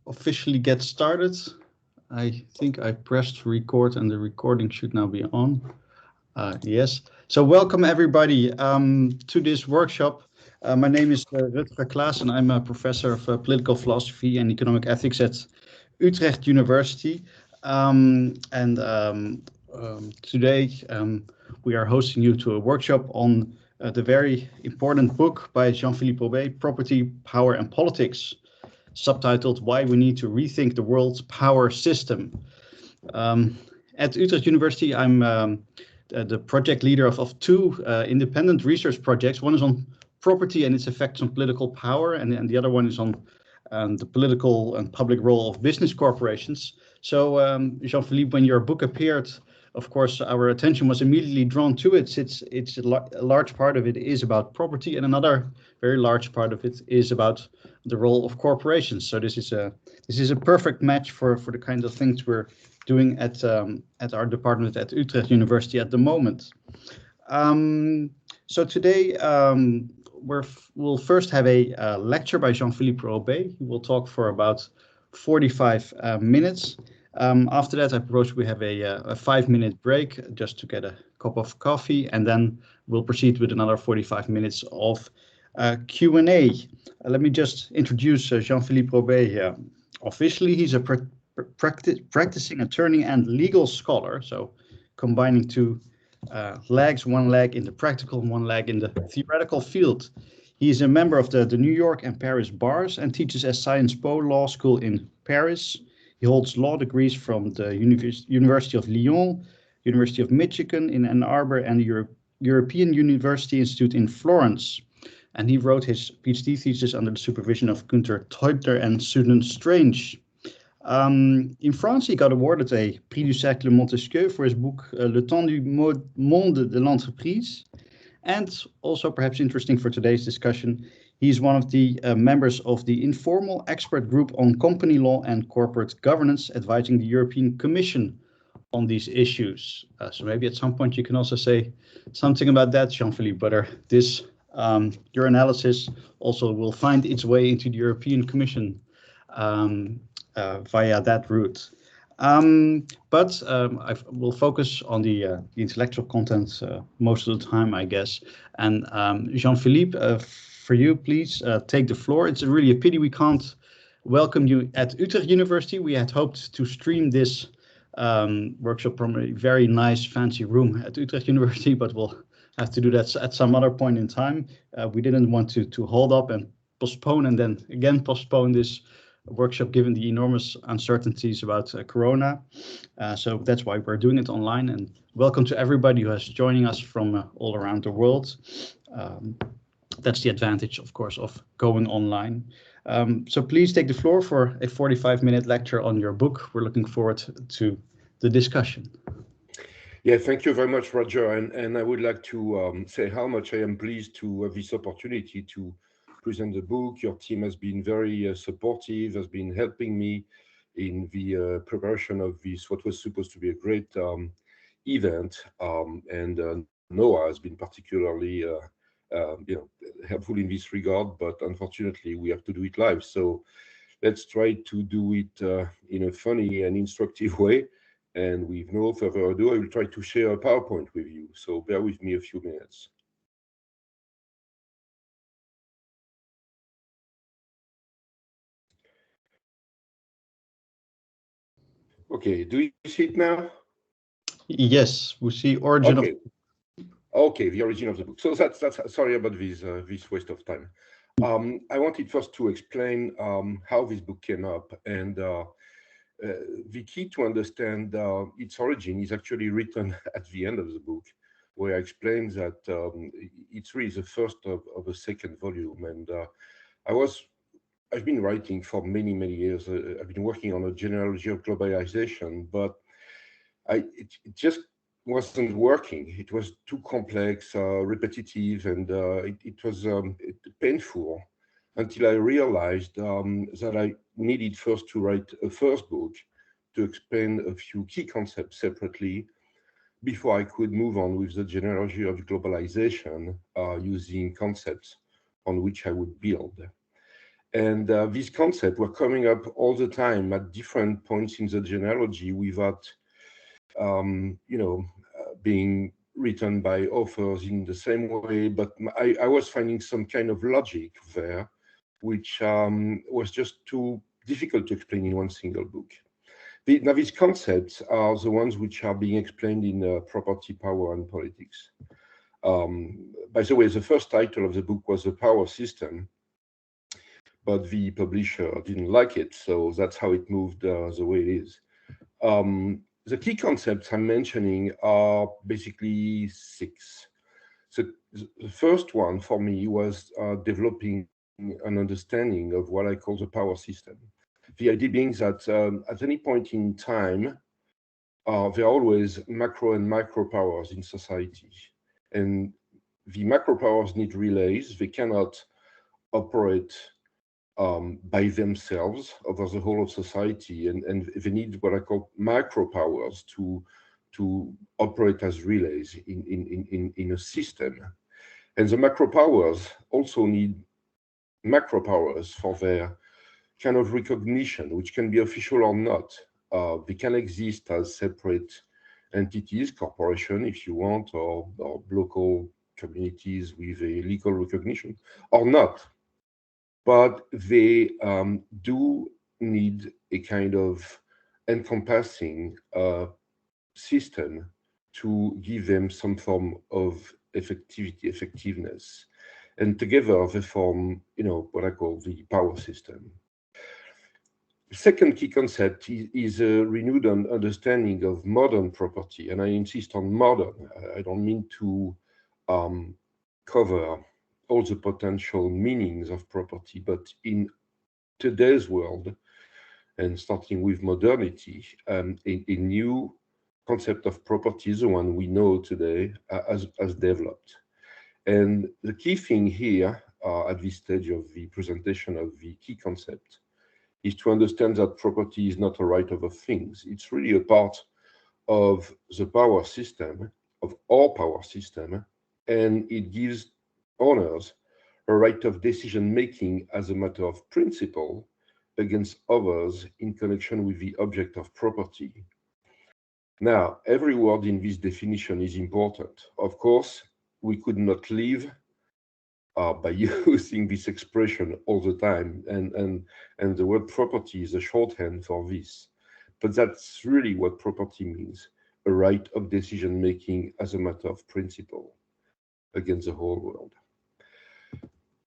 officially get started. I think I pressed record and the recording should now be on. Yes. So welcome everybody to this workshop. My name is Rutger Klaas and I'm a professor of political philosophy and economic ethics at Utrecht University. Today we are hosting you to a workshop on the very important book by Jean-Philippe Robé, Property, Power and Politics, subtitled Why We Need to Rethink the World's Power System. At Utrecht University, I'm the project leader of two independent research projects. One is on property and its effects on political power, and the other one is on the political and public role of business corporations. So, Jean-Philippe, when your book appeared, of course, our attention was immediately drawn to it. It's a large part of it is about property, and another very large part of it is about the role of corporations. So this is a perfect match for the kind of things we're doing at our department at Utrecht University at the moment. So today we'll first have a lecture by Jean-Philippe Robé. He will talk for about 45 minutes. After that, I propose we have a 5-minute break just to get a cup of coffee, and then we'll proceed with another 45 minutes of Q&A. Let me just introduce Jean-Philippe Robé here. Officially, he's a practicing attorney and legal scholar, so combining two legs, one leg in the practical and one leg in the theoretical field. He is a member of the New York and Paris bars and teaches at Sciences Po Law School in Paris. He holds law degrees from the University of Lyon, University of Michigan in Ann Arbor, and the European University Institute in Florence. And he wrote his PhD thesis under the supervision of Gunther Teubner and Susan Strange. In France, he got awarded a Prix du Cercle Montesquieu for his book Le Temps du Monde de l'Entreprise. And also perhaps interesting for today's discussion, he's one of the members of the informal expert group on company law and corporate governance, advising the European Commission on these issues. So maybe at some point you can also say something about that, Jean-Philippe, whether this, your analysis also will find its way into the European Commission via that route. But I will focus on the intellectual content most of the time, I guess. And Jean-Philippe, for you, please take the floor. It's really a pity we can't welcome you at Utrecht University. We had hoped to stream this workshop from a very nice, fancy room at Utrecht University, but we'll have to do that at some other point in time. We didn't want to hold up and postpone and then again postpone this workshop given the enormous uncertainties about Corona. So that's why we're doing it online, and welcome to everybody who is joining us from all around the world. That's the advantage, of course, of going online. So please take the floor for a 45-minute lecture on your book. We're looking forward to the discussion. Yeah, thank you very much, Roger. And I would like to say how much I am pleased to have this opportunity to present the book. Your team has been very supportive, has been helping me in the preparation of this, what was supposed to be a great event. And Noah has been particularly helpful in this regard, but unfortunately we have to do it live. So let's try to do it in a funny and instructive way. And with no further ado, I will try to share a PowerPoint with you. So bear with me a few minutes. Okay, do you see it now? Yes, we see origin okay. Okay, the origin of the book. So that's sorry about this waste of time. I wanted first to explain how this book came up, and the key to understand its origin is actually written at the end of the book, where I explain that it's really the first of a second volume. And I've been writing for many years. I've been working on a genealogy of globalization, but it just wasn't working. It was too complex, repetitive, and it was painful until I realized that I needed first to write a first book to explain a few key concepts separately before I could move on with the genealogy of globalization using concepts on which I would build. And these concepts were coming up all the time at different points in the genealogy without, being written by authors in the same way. But I was finding some kind of logic there, which was just too difficult to explain in one single book. Now, these concepts are the ones which are being explained in Property, Power, and Politics. By the way, the first title of the book was The Power System, but the publisher didn't like it, so that's how it moved the way it is. The key concepts I'm mentioning are basically six. So the first one for me was developing an understanding of what I call the power system. The idea being that at any point in time, there are always macro and micro powers in society. And the macro powers need relays. They cannot operate by themselves over the whole of society, and they need what I call micro powers to operate as relays in a system. And the macro powers also need macro powers for their kind of recognition, which can be official or not. They can exist as separate entities, corporation if you want, or local communities with a legal recognition, or not. But they do need a kind of encompassing system to give them some form of effectiveness. And together they form, what I call the power system. The second key concept is a renewed understanding of modern property. And I insist on modern. I don't mean to cover all the potential meanings of property, but in today's world, and starting with modernity, a new concept of property is the one we know today as developed. And the key thing here at this stage of the presentation of the key concept is to understand that property is not a right over things. It's really a part of the power system, of our power system, and it gives owners a right of decision making as a matter of principle against others in connection with the object of property. Now, every word in this definition is important. Of course, we could not live by using this expression all the time, and the word property is a shorthand for this. But that's really what property means, a right of decision making as a matter of principle against the whole world.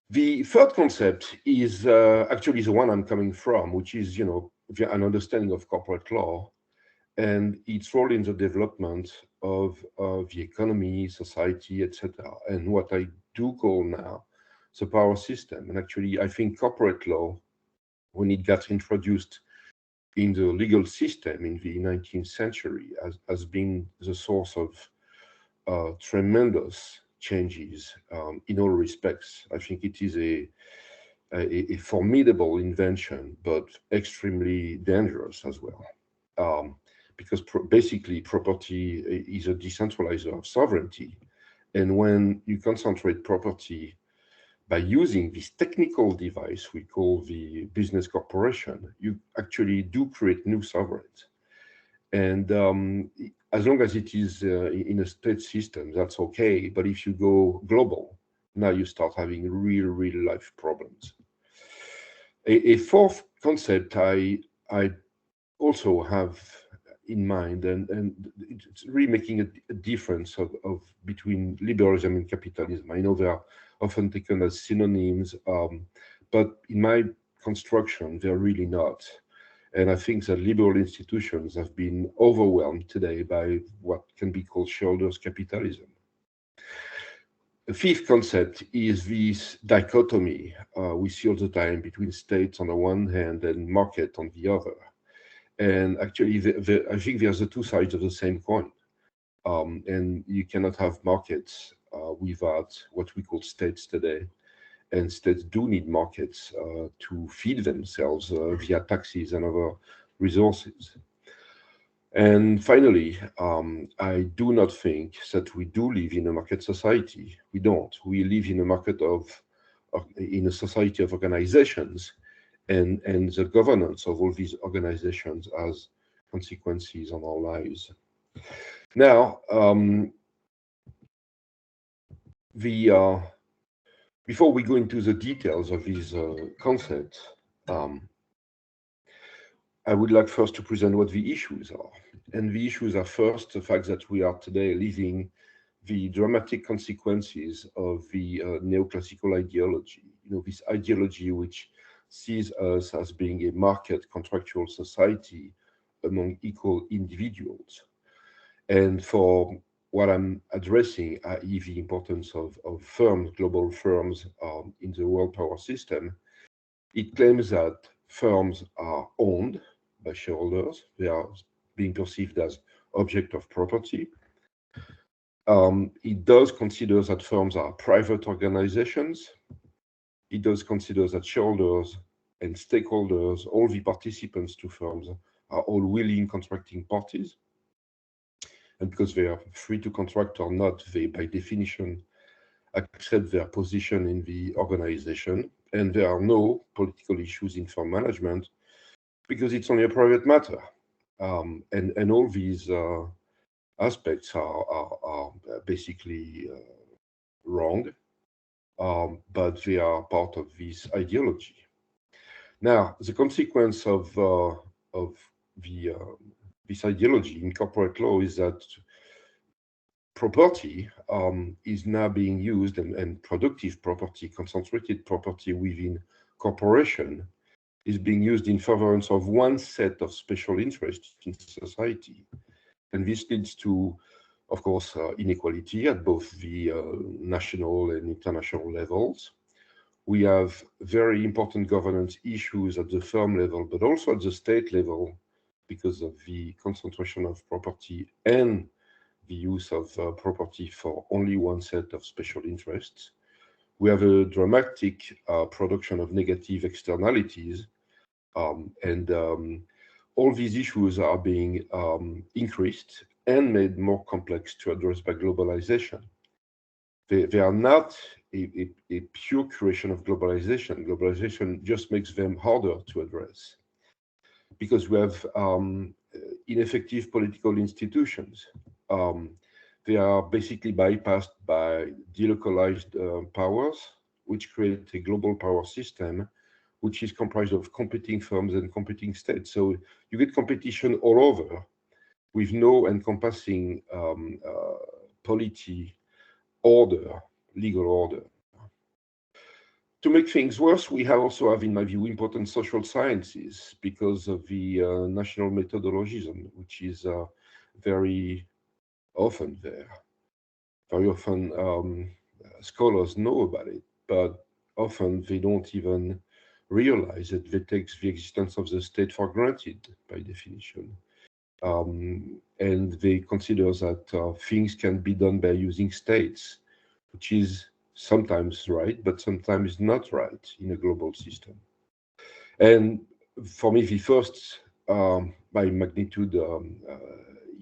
The third concept is actually the one I'm coming from, which is, an understanding of corporate law and its role in the development of the economy, society, etc. And what I do call now the power system. And actually, I think corporate law, when it got introduced in the legal system in the 19th century, has been the source of tremendous changes in all respects. I think it is a formidable invention, but extremely dangerous as well. Because basically property is a decentralizer of sovereignty. And when you concentrate property by using this technical device we call the business corporation, you actually do create new sovereigns. And as long as it is in a state system, that's okay. But if you go global, now you start having real life problems. A fourth concept I also have in mind, and it's really making a difference of between liberalism and capitalism. I know they are often taken as synonyms, but in my construction, they're really not. And I think that liberal institutions have been overwhelmed today by what can be called shareholders' capitalism. The fifth concept is this dichotomy we see all the time between states on the one hand and market on the other. And actually, I think there's the two sides of the same coin. And you cannot have markets without what we call states today. And states do need markets to feed themselves via taxes and other resources. And finally, I do not think that we do live in a market society. We don't. We live in a market in a society of organizations and the governance of all these organizations has consequences on our lives. Now, before we go into the details of these concepts, I would like first to present what the issues are. And the issues are first the fact that we are today living the dramatic consequences of the neoclassical ideology. This ideology which sees us as being a market contractual society among equal individuals. And for what I'm addressing, i.e. the importance of firms, global firms in the world power system, it claims that firms are owned by shareholders. They are being perceived as object of property. It does consider that firms are private organizations. It does consider that shareholders and stakeholders, all the participants to firms, are all willing contracting parties. And because they are free to contract or not, they, by definition, accept their position in the organization. And there are no political issues in firm management because it's only a private matter. And all these aspects are basically wrong, but they are part of this ideology. Now, the consequence of this ideology in corporate law is that property is now being used, and productive property, concentrated property within corporation, is being used in furtherance of one set of special interests in society. And this leads to, of course, inequality at both the national and international levels. We have very important governance issues at the firm level, but also at the state level because of the concentration of property and the use of property for only one set of special interests. We have a dramatic production of negative externalities, and all these issues are being increased and made more complex to address by globalization. They are not a pure creation of globalization. Globalization just makes them harder to address because we have ineffective political institutions. They are basically bypassed by delocalized powers, which create a global power system, which is comprised of competing firms and competing states. So you get competition all over with no encompassing polity, order, legal order. To make things worse, we also have, in my view, important social sciences because of the national methodologism, which is very often there. Very often scholars know about it, but often they don't even realize that they take the existence of the state for granted by definition. And they consider that things can be done by using states, which is sometimes right, but sometimes not right in a global system. And for me, the first, by magnitude,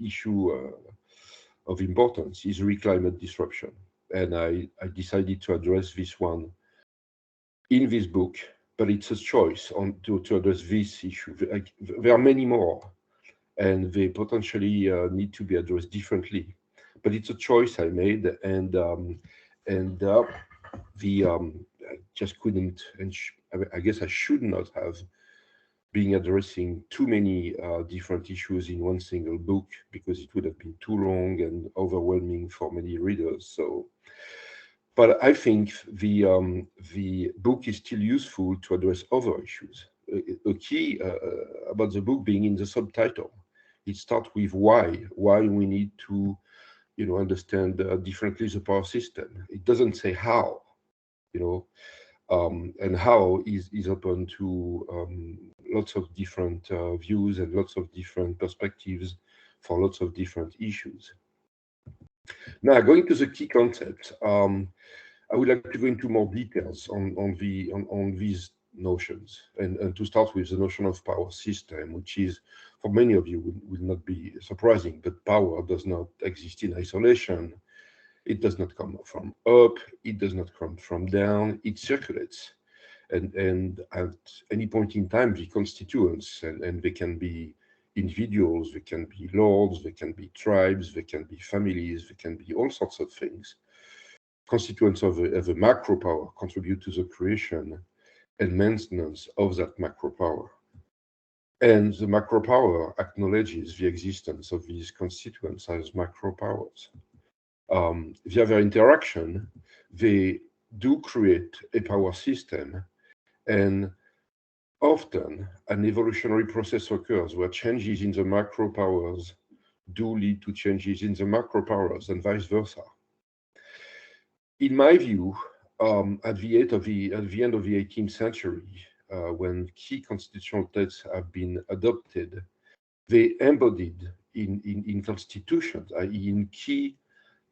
issue of importance is climate disruption. And I decided to address this one in this book, but it's a choice to address this issue. There are many more, and they potentially need to be addressed differently. But it's a choice I made, and I just couldn't, and I guess I should not have been addressing too many different issues in one single book because it would have been too long and overwhelming for many readers. So, but I think the book is still useful to address other issues. A key about the book being in the subtitle. It starts with why we need to, understand differently the power system. It doesn't say how, and how is open to lots of different views and lots of different perspectives for lots of different issues. Now, going to the key concepts, I would like to go into more details on these notions, and to start with the notion of power system, which is, for many of you, will not be surprising, but power does not exist in isolation. It does not come from up, it does not come from down, it circulates. and at any point in time, the constituents, and they can be individuals, they can be lords, they can be tribes, they can be families, they can be all sorts of things. Constituents of a macro power contribute to the creation and maintenance of that macro power. And the macro power acknowledges the existence of these constituents as macro powers. Via their interaction, they do create a power system, and often an evolutionary process occurs where changes in the macro powers do lead to changes in the macro powers and vice versa. In my view, at the end of the 18th century, when key constitutional texts have been adopted, they embodied in constitutions, i.e. in key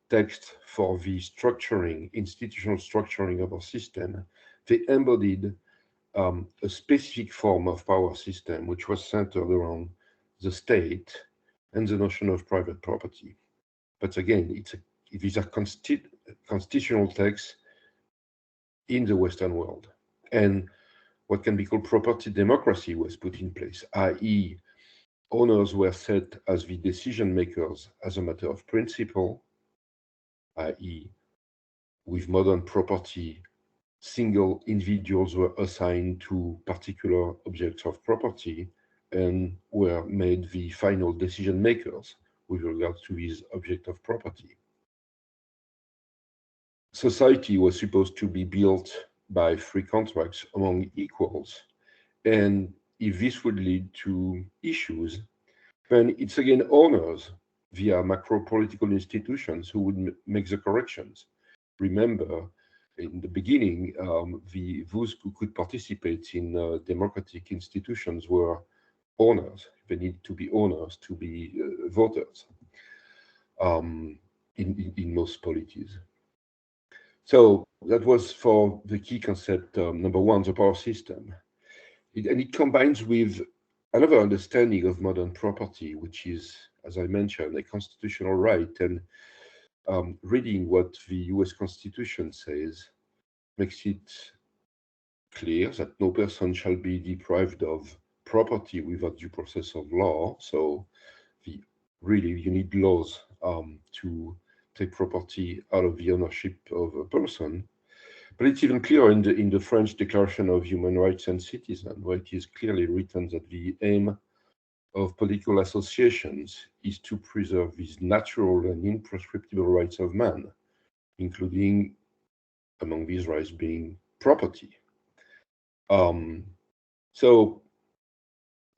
texts for the structuring, institutional structuring of our system, they embodied a specific form of power system which was centered around the state and the notion of private property. But again, these are constitutional texts in the Western world. And what can be called property democracy was put in place, i.e., owners were set as the decision makers as a matter of principle, i.e., with modern property, single individuals were assigned to particular objects of property and were made the final decision makers with regard to these objects of property. Society was supposed to be built by free contracts among equals, and if this would lead to issues, then it's again owners via macro political institutions who would make the corrections. Remember, in the beginning, those who could participate in democratic institutions were owners. They need to be owners to be voters in most polities. So that was for the key concept, number one, the power system. And it combines with another understanding of modern property, which is, as I mentioned, a constitutional right. And reading what the US Constitution says makes it clear that no person shall be deprived of property without due process of law. So really, you need laws to take property out of the ownership of a person. But it's even clearer in the French Declaration of Human Rights and Citizens, where it is clearly written that the aim of political associations is to preserve these natural and imprescriptible rights of man, including, among these rights, being property. So,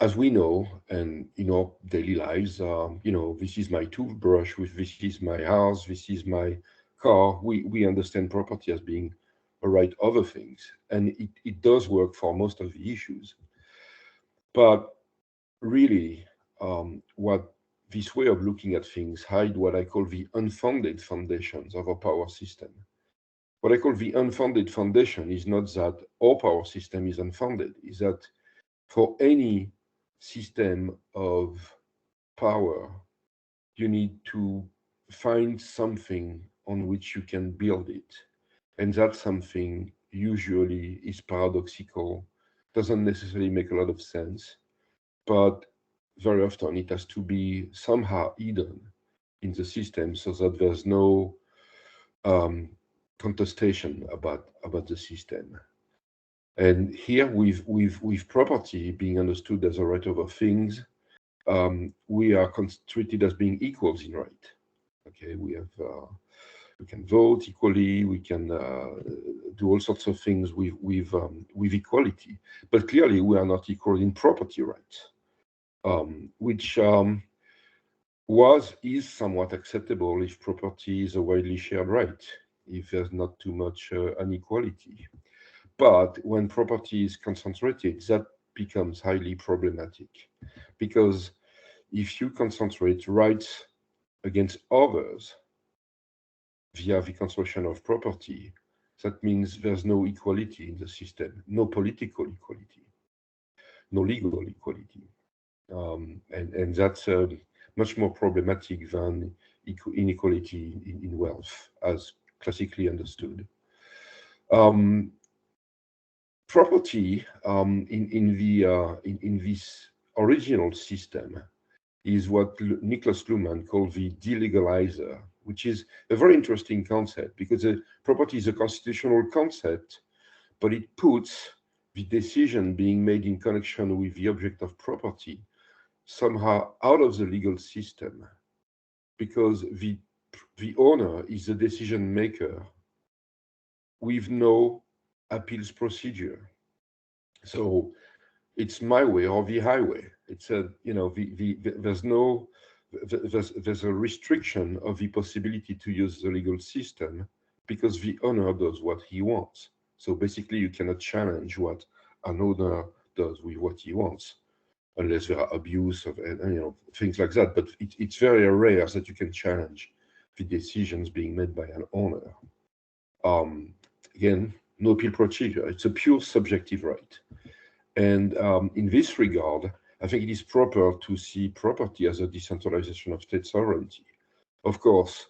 as we know, and in our daily lives, this is my toothbrush, this is my house, this is my car. We understand property as being a right over things, and it does work for most of the issues. But really, what this way of looking at things hide what I call the unfounded foundations of our power system. What I call the unfounded foundation is not that our power system is unfounded, is that for any system of power, you need to find something on which you can build it. And that something usually is paradoxical, doesn't necessarily make a lot of sense, but very often it has to be somehow hidden in the system so that there's no contestation about the system. And here, with property being understood as a right over things, we are treated as being equals in right. Okay, we can vote equally, we can do all sorts of things with equality, but clearly we are not equal in property rights, which is somewhat acceptable if property is a widely shared right, if there's not too much inequality. But when property is concentrated, that becomes highly problematic, because if you concentrate rights against others via the concentration of property, that means there's no equality in the system, no political equality, no legal equality. And that's much more problematic than inequality in wealth, as classically understood. property in this original system is what Niklas Luhmann called the delegalizer, which is a very interesting concept because property is a constitutional concept, but it puts the decision being made in connection with the object of property somehow out of the legal system, because the owner is the decision maker with no appeals procedure. So it's my way or the highway. It's a, you know, there's no, there's a restriction of the possibility to use the legal system because the owner does what he wants. So basically you cannot challenge what an owner does with what he wants, unless there are abuse of, and you know, things like that. But it's very rare that you can challenge the decisions being made by an owner. Again, no appeal procedure. It's a pure subjective right. And in this regard, I think it is proper to see property as a decentralization of state sovereignty. Of course,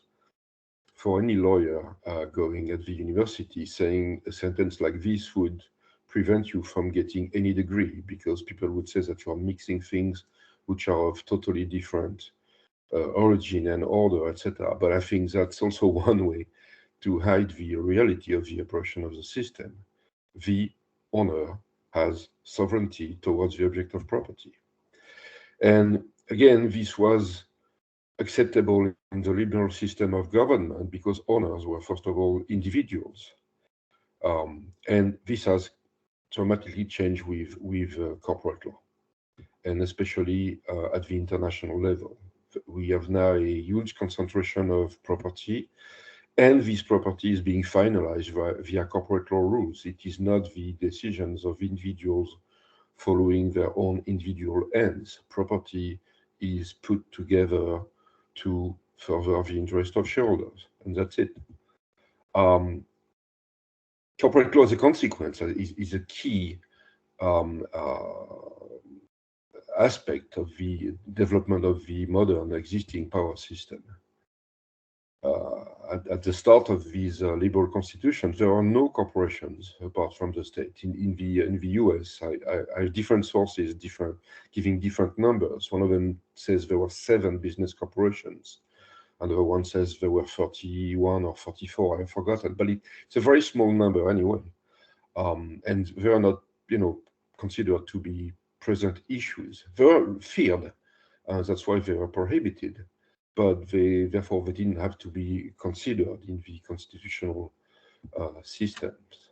for any lawyer going at the university, saying a sentence like this would prevent you from getting any degree, because people would say that you are mixing things which are of totally different origin and order, etc. But I think that's also one way to hide the reality of the operation of the system. The owner has sovereignty towards the object of property. And again, this was acceptable in the liberal system of government because owners were, first of all, individuals. And this has dramatically changed with corporate law, and especially at the international level. We have now a huge concentration of property, and this property is being finalized via corporate law rules. It is not the decisions of individuals following their own individual ends. Property is put together to further the interest of shareholders, and that's it. Corporate law as a consequence is a key aspect of the development of the modern existing power system. At the start of these liberal constitutions, there are no corporations apart from the state. In the US, I have different sources, giving different numbers. One of them says there were 7 business corporations. Another one says there were 31 or 44. I've forgotten, but it's a very small number anyway. And they are not, considered to be present issues. They are feared. That's why they were prohibited. But therefore they didn't have to be considered in the constitutional systems.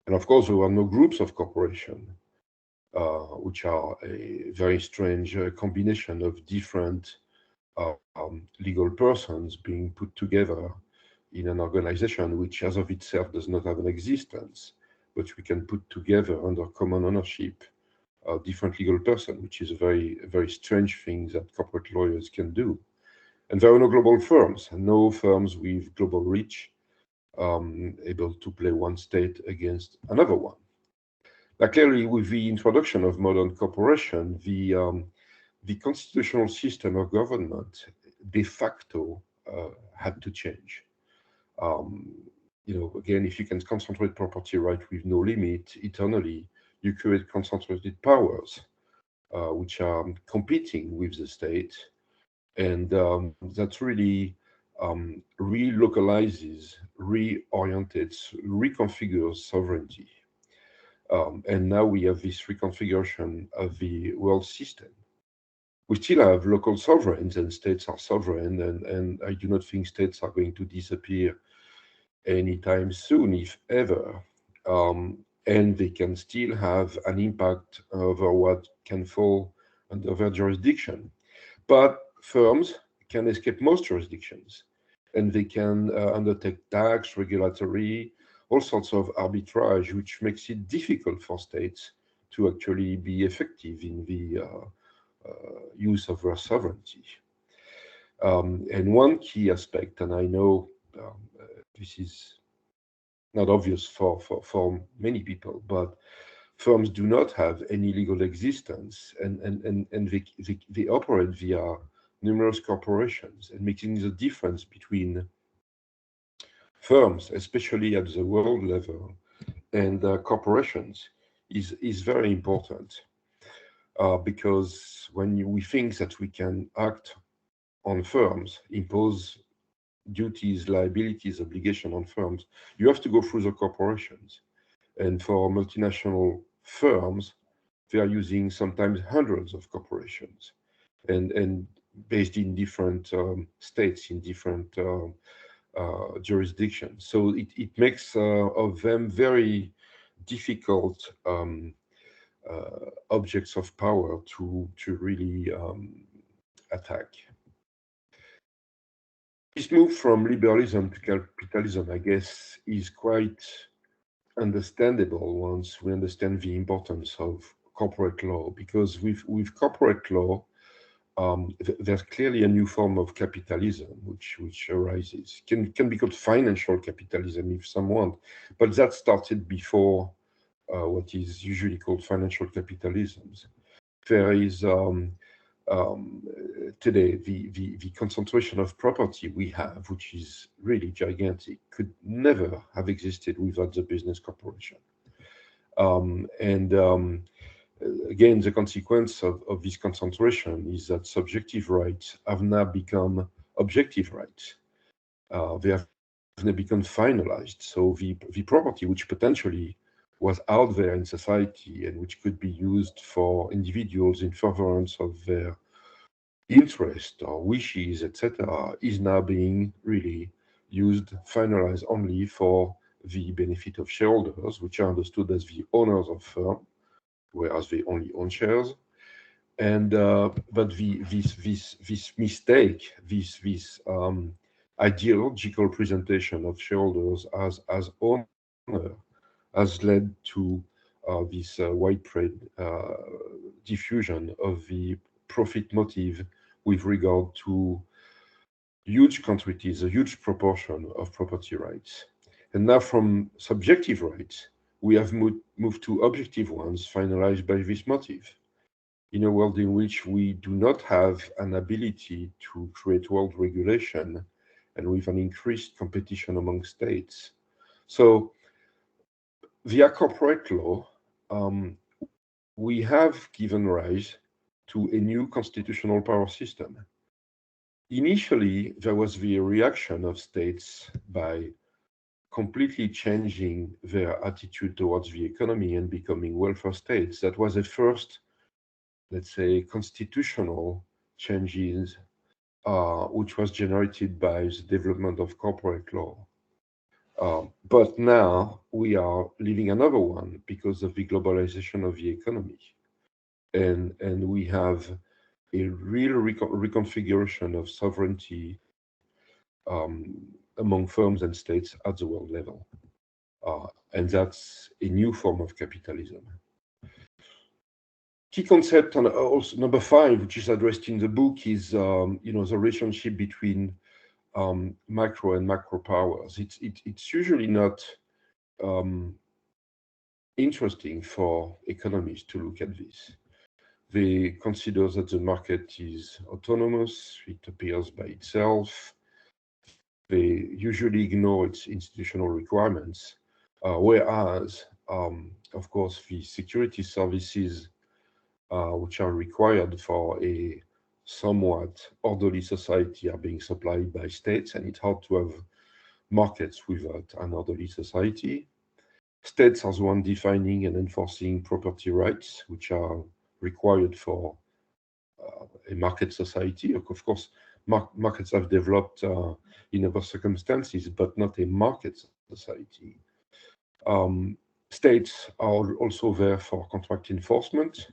And of course, there were no groups of corporation, which are a very strange combination of different legal persons being put together in an organization which as of itself does not have an existence, but we can put together under common ownership different legal person, which is a very strange thing that corporate lawyers can do. And there are no global firms, no firms with global reach, able to play one state against another one. Now, clearly, with the introduction of modern corporation, the constitutional system of government de facto had to change. Again, if you can concentrate property right with no limit eternally, you create concentrated powers, which are competing with the state. And that really relocalizes, reorientates, reconfigures sovereignty. And now we have this reconfiguration of the world system. We still have local sovereigns and states are sovereign, and I do not think states are going to disappear anytime soon, if ever. And they can still have an impact over what can fall under their jurisdiction. But firms can escape most jurisdictions, and they can undertake tax, regulatory, all sorts of arbitrage, which makes it difficult for states to actually be effective in the use of their sovereignty. And one key aspect, and I know this is not obvious for many people, but firms do not have any legal existence, and they operate via numerous corporations, and making the difference between firms, especially at the world level, and corporations is very important, because when we think that we can act on firms, impose duties, liabilities, obligation on firms, you have to go through the corporations. And for multinational firms, they are using sometimes hundreds of corporations, and based in different states, in different jurisdictions. So it makes of them very difficult objects of power to really attack. This move from liberalism to capitalism, I guess, is quite understandable once we understand the importance of corporate law, because with corporate law, there's clearly a new form of capitalism which arises. Can be called financial capitalism if some want, but that started before what is usually called financial capitalisms. There is today the concentration of property we have, which is really gigantic, could never have existed without the business corporation. Again, the consequence of this concentration is that subjective rights have now become objective rights. They have now become finalized. So the property which potentially was out there in society and which could be used for individuals in furtherance of their interest or wishes, etc., is now being really used, finalized only for the benefit of shareholders, which are understood as the owners of firm, whereas they only own shares. And but this mistake, this ideological presentation of shareholders as owner, has led to this widespread diffusion of the profit motive with regard to huge quantities, a huge proportion of property rights. And now from subjective rights, we have moved to objective ones finalized by this motive. In a world in which we do not have an ability to create world regulation and with an increased competition among states. So via corporate law, we have given rise to a new constitutional power system. Initially, there was the reaction of states by completely changing their attitude towards the economy and becoming welfare states. That was the first, let's say, constitutional changes, which was generated by the development of corporate law. But now we are living another one because of the globalization of the economy. And we have a real reconfiguration of sovereignty among firms and states at the world level. And that's a new form of capitalism. Key concept, and also number 5, which is addressed in the book, is the relationship between micro and macro powers. It's usually not interesting for economists to look at this. They consider that the market is autonomous, it appears by itself. They usually ignore its institutional requirements, whereas, of course, the security services which are required for a somewhat orderly society are being supplied by states, and it's hard to have markets without an orderly society. States are the one defining and enforcing property rights, which are required for a market society. Of course, markets have developed in other circumstances, but not a market society. States are also there for contract enforcement.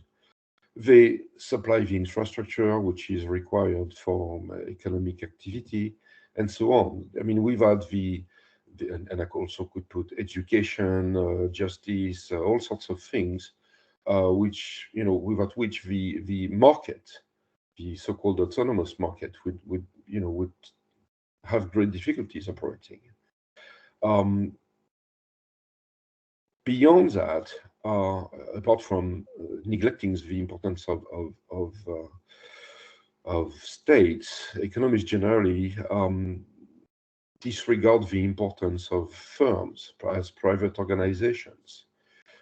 They supply the infrastructure which is required for economic activity, and so on. I mean, without and I also could put education, justice, all sorts of things, which, without which the market, the so-called autonomous market, would have great difficulties operating. Beyond that, apart from neglecting the importance of states, economists generally disregard the importance of firms as private organizations.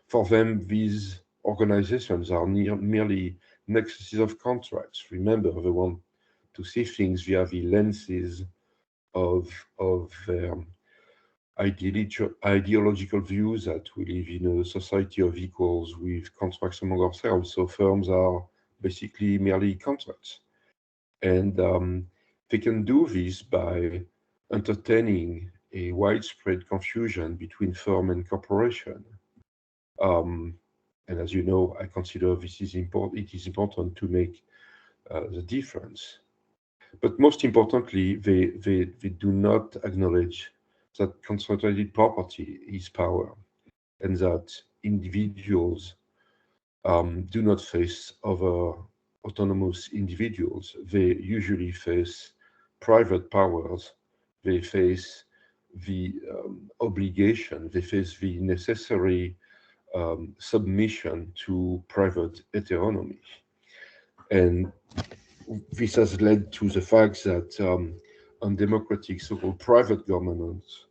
For them, these organizations are merely nexuses of contracts. Remember, they want to see things via the lenses of their ideological views that we live in a society of equals with contracts among ourselves. So firms are basically merely contracts. And they can do this by entertaining a widespread confusion between firm and corporation. Um, and as you know, I consider this is important. It is important to make the difference. But most importantly, they do not acknowledge that concentrated property is power and that individuals do not face other autonomous individuals. They usually face private powers. They face the obligation, they face the necessary submission to private heteronomy. And this has led to the fact that undemocratic so-called private governments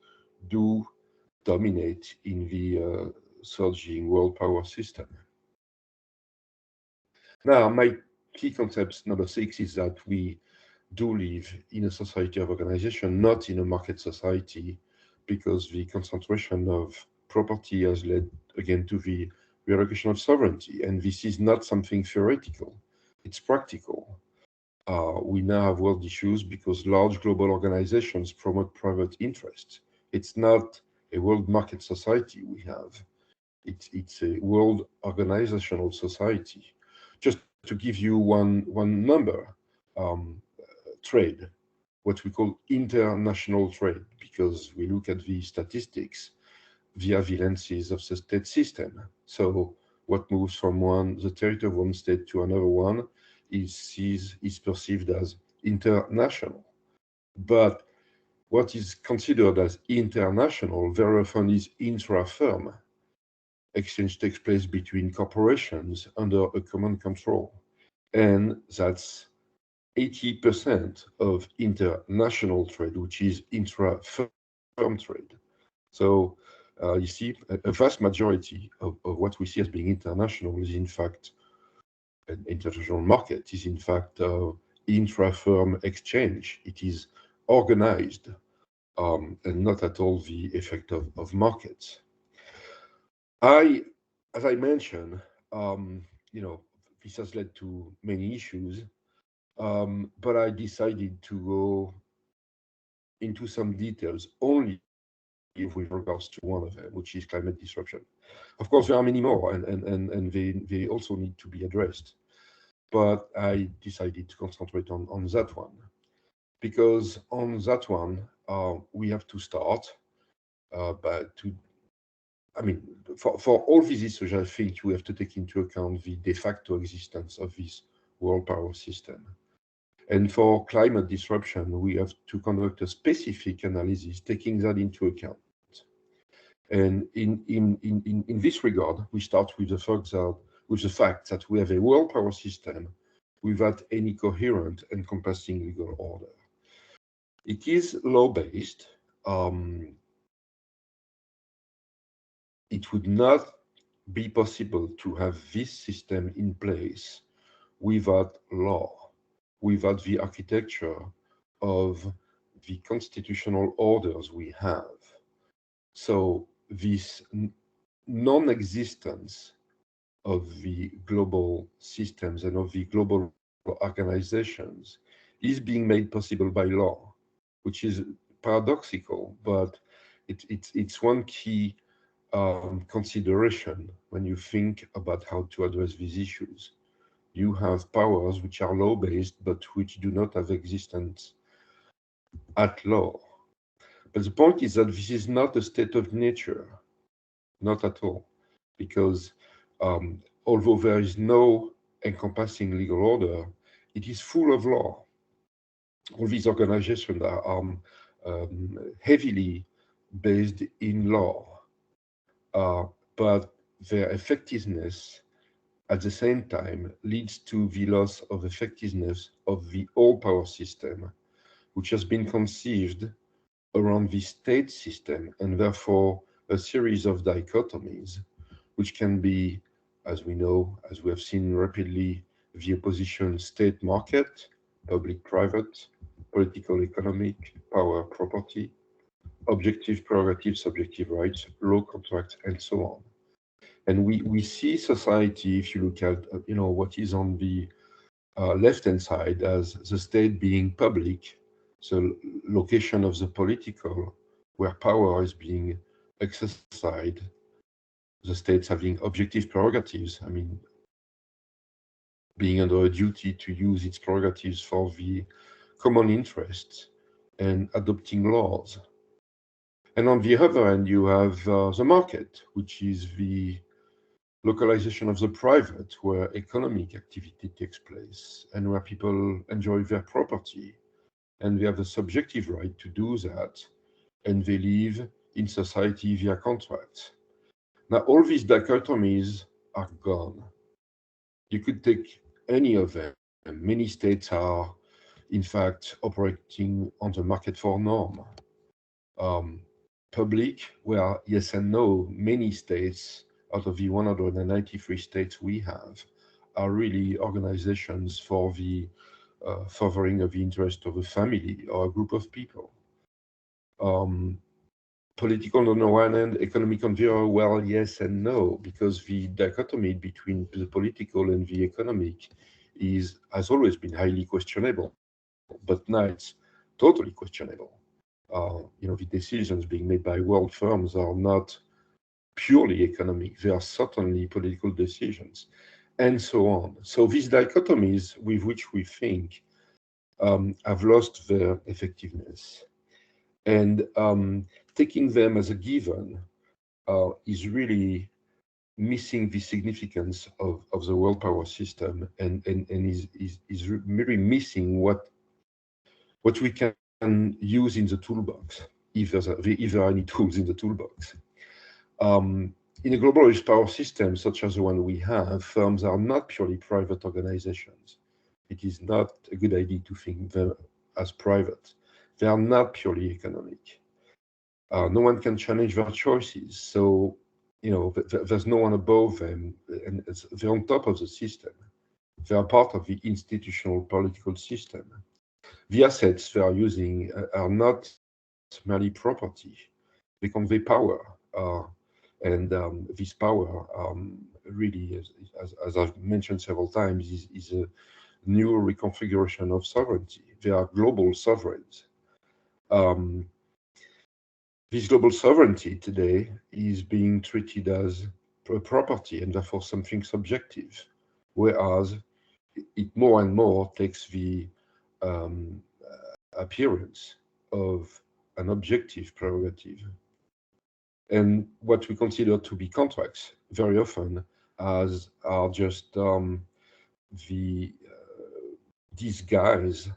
do dominate in the surging world power system. Now, my key concept number 6 is that we do live in a society of organization, not in a market society, because the concentration of property has led again to the relocation of sovereignty. And this is not something theoretical, it's practical. We now have world issues because large global organizations promote private interests. It's not a world market society we have. It's a world organizational society. Just to give you one number, trade, what we call international trade, because we look at the statistics via the lenses of the state system. So what moves from the territory of one state to another one is perceived as international. But what is considered as international very often is intra-firm. Exchange takes place between corporations under a common control. And that's 80% of international trade, which is intra-firm trade. So you see, a vast majority of what we see as being international is in fact, an international market is in fact intra-firm exchange. It is organized and not at all the effect of markets. As I mentioned, this has led to many issues, but I decided to go into some details only with regards to one of them, which is climate disruption. Of course, there are many more, and they also need to be addressed. But I decided to concentrate on that one, because on that one, we have to start for all these issues, I think we have to take into account the de facto existence of this world power system. And for climate disruption, we have to conduct a specific analysis taking that into account. And in this regard, we start with the fact that we have a world power system without any coherent encompassing legal order. It is law-based. It would not be possible to have this system in place without law, without the architecture of the constitutional orders we have. So this non-existence of the global systems and of the global organizations is being made possible by law, which is paradoxical, but it's one key consideration when you think about how to address these issues. You have powers which are law-based, but which do not have existence at law. But the point is that this is not a state of nature, not at all, because although there is no encompassing legal order, it is full of law. All these organizations are heavily based in law, but their effectiveness at the same time leads to the loss of effectiveness of the all power system, which has been conceived around the state system and therefore a series of dichotomies which can be, as we know, as we have seen rapidly, the opposition state market, public-private, political economic, power property, objective prerogatives, subjective rights, law contracts, and so on. And we see society, if you look at what is on the left-hand side, as the state being public, the location of the political, where power is being exercised, the states having objective prerogatives, I mean, being under a duty to use its prerogatives for the common interests and adopting laws. And on the other hand, you have the market, which is the localization of the private, where economic activity takes place and where people enjoy their property. And they have the subjective right to do that, and they live in society via contracts. Now, all these dichotomies are gone. You could take any of them. Many states are, in fact, operating on the market for norm. Public, where yes and no, many states out of the 193 states we have are really organizations for the furthering of the interest of a family or a group of people. Political on the one hand, economic on the other, well, yes and no, because the dichotomy between the political and the economic has always been highly questionable, but now it's totally questionable. The decisions being made by world firms are not purely economic, they are certainly political decisions, and so on. So these dichotomies with which we think have lost their effectiveness. And taking them as a given is really missing the significance of the world power system, and is really missing what we can use in the toolbox, if there are any tools in the toolbox. In a globalist power system such as the one we have, firms are not purely private organizations. It is not a good idea to think them as private. They are not purely economic. No one can challenge their choices. So, there's no one above them, and they're on top of the system. They are part of the institutional political system. The assets they are using are not merely property. They convey power. And this power really, as I've mentioned several times, is a new reconfiguration of sovereignty. They are global sovereigns. This global sovereignty today is being treated as a property and therefore something subjective, whereas it more and more takes the appearance of an objective prerogative. And what we consider to be contracts very often are just the disguise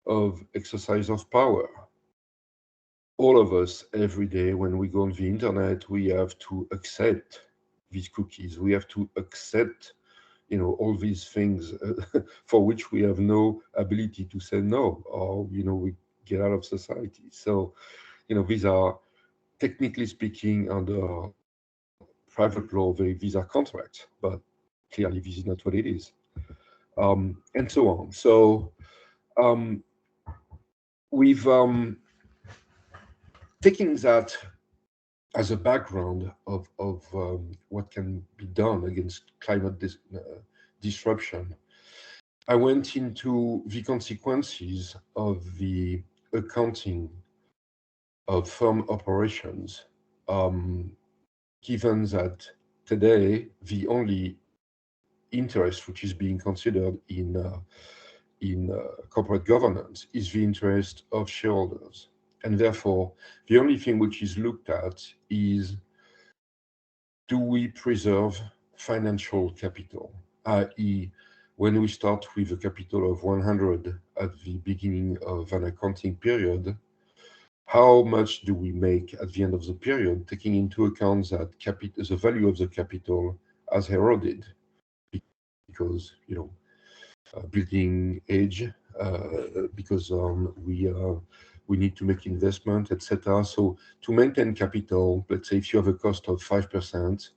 of exercise of power. All of us, every day when we go on the internet, we have to accept these cookies. We have to accept, all these things for which we have no ability to say no, or, we get out of society. So, these are, technically speaking, under private law, these are contracts, but clearly this is not what it is, and so on. So we've taking that as a background of what can be done against climate disruption, I went into the consequences of the accounting of firm operations, given that today the only interest which is being considered in corporate governance is the interest of shareholders. And therefore, the only thing which is looked at is, do we preserve financial capital? I.e., when we start with a capital of 100 at the beginning of an accounting period, how much do we make at the end of the period, taking into account that the value of the capital has eroded because, building age, because we need to make investment, etc. So to maintain capital, let's say if you have a cost of 5%,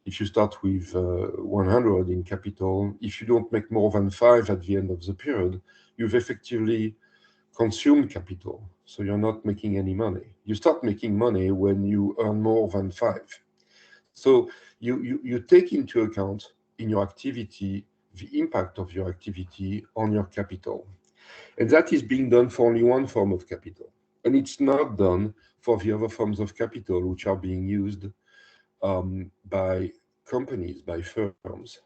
If you start with 100 in capital, if you don't make more than 5 at the end of the period, you've effectively consumed capital. So you're not making any money. You start making money when you earn more than 5. So you take into account in your activity the impact of your activity on your capital. And that is being done for only one form of capital. And it's not done for the other forms of capital which are being used by companies, by firms.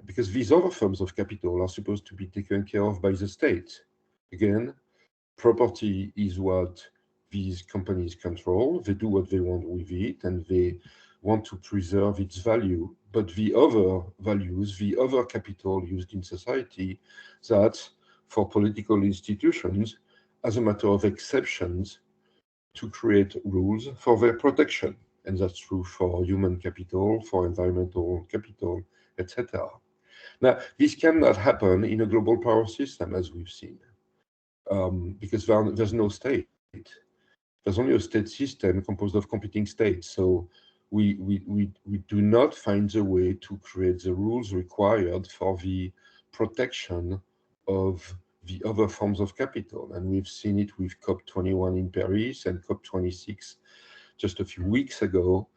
Because these other forms of capital are supposed to be taken care of by the state. Again, property is what these companies control. They do what they want with it, and they want to preserve its value. But the other values, the other capital used in society, that's for political institutions, as a matter of exceptions, to create rules for their protection. And that's true for human capital, for environmental capital, etc. Now, this cannot happen in a global power system, as we've seen, because there's no state. There's only a state system composed of competing states. So we do not find a way to create the rules required for the protection of the other forms of capital. And we've seen it with COP21 in Paris and COP26 just a few weeks ago.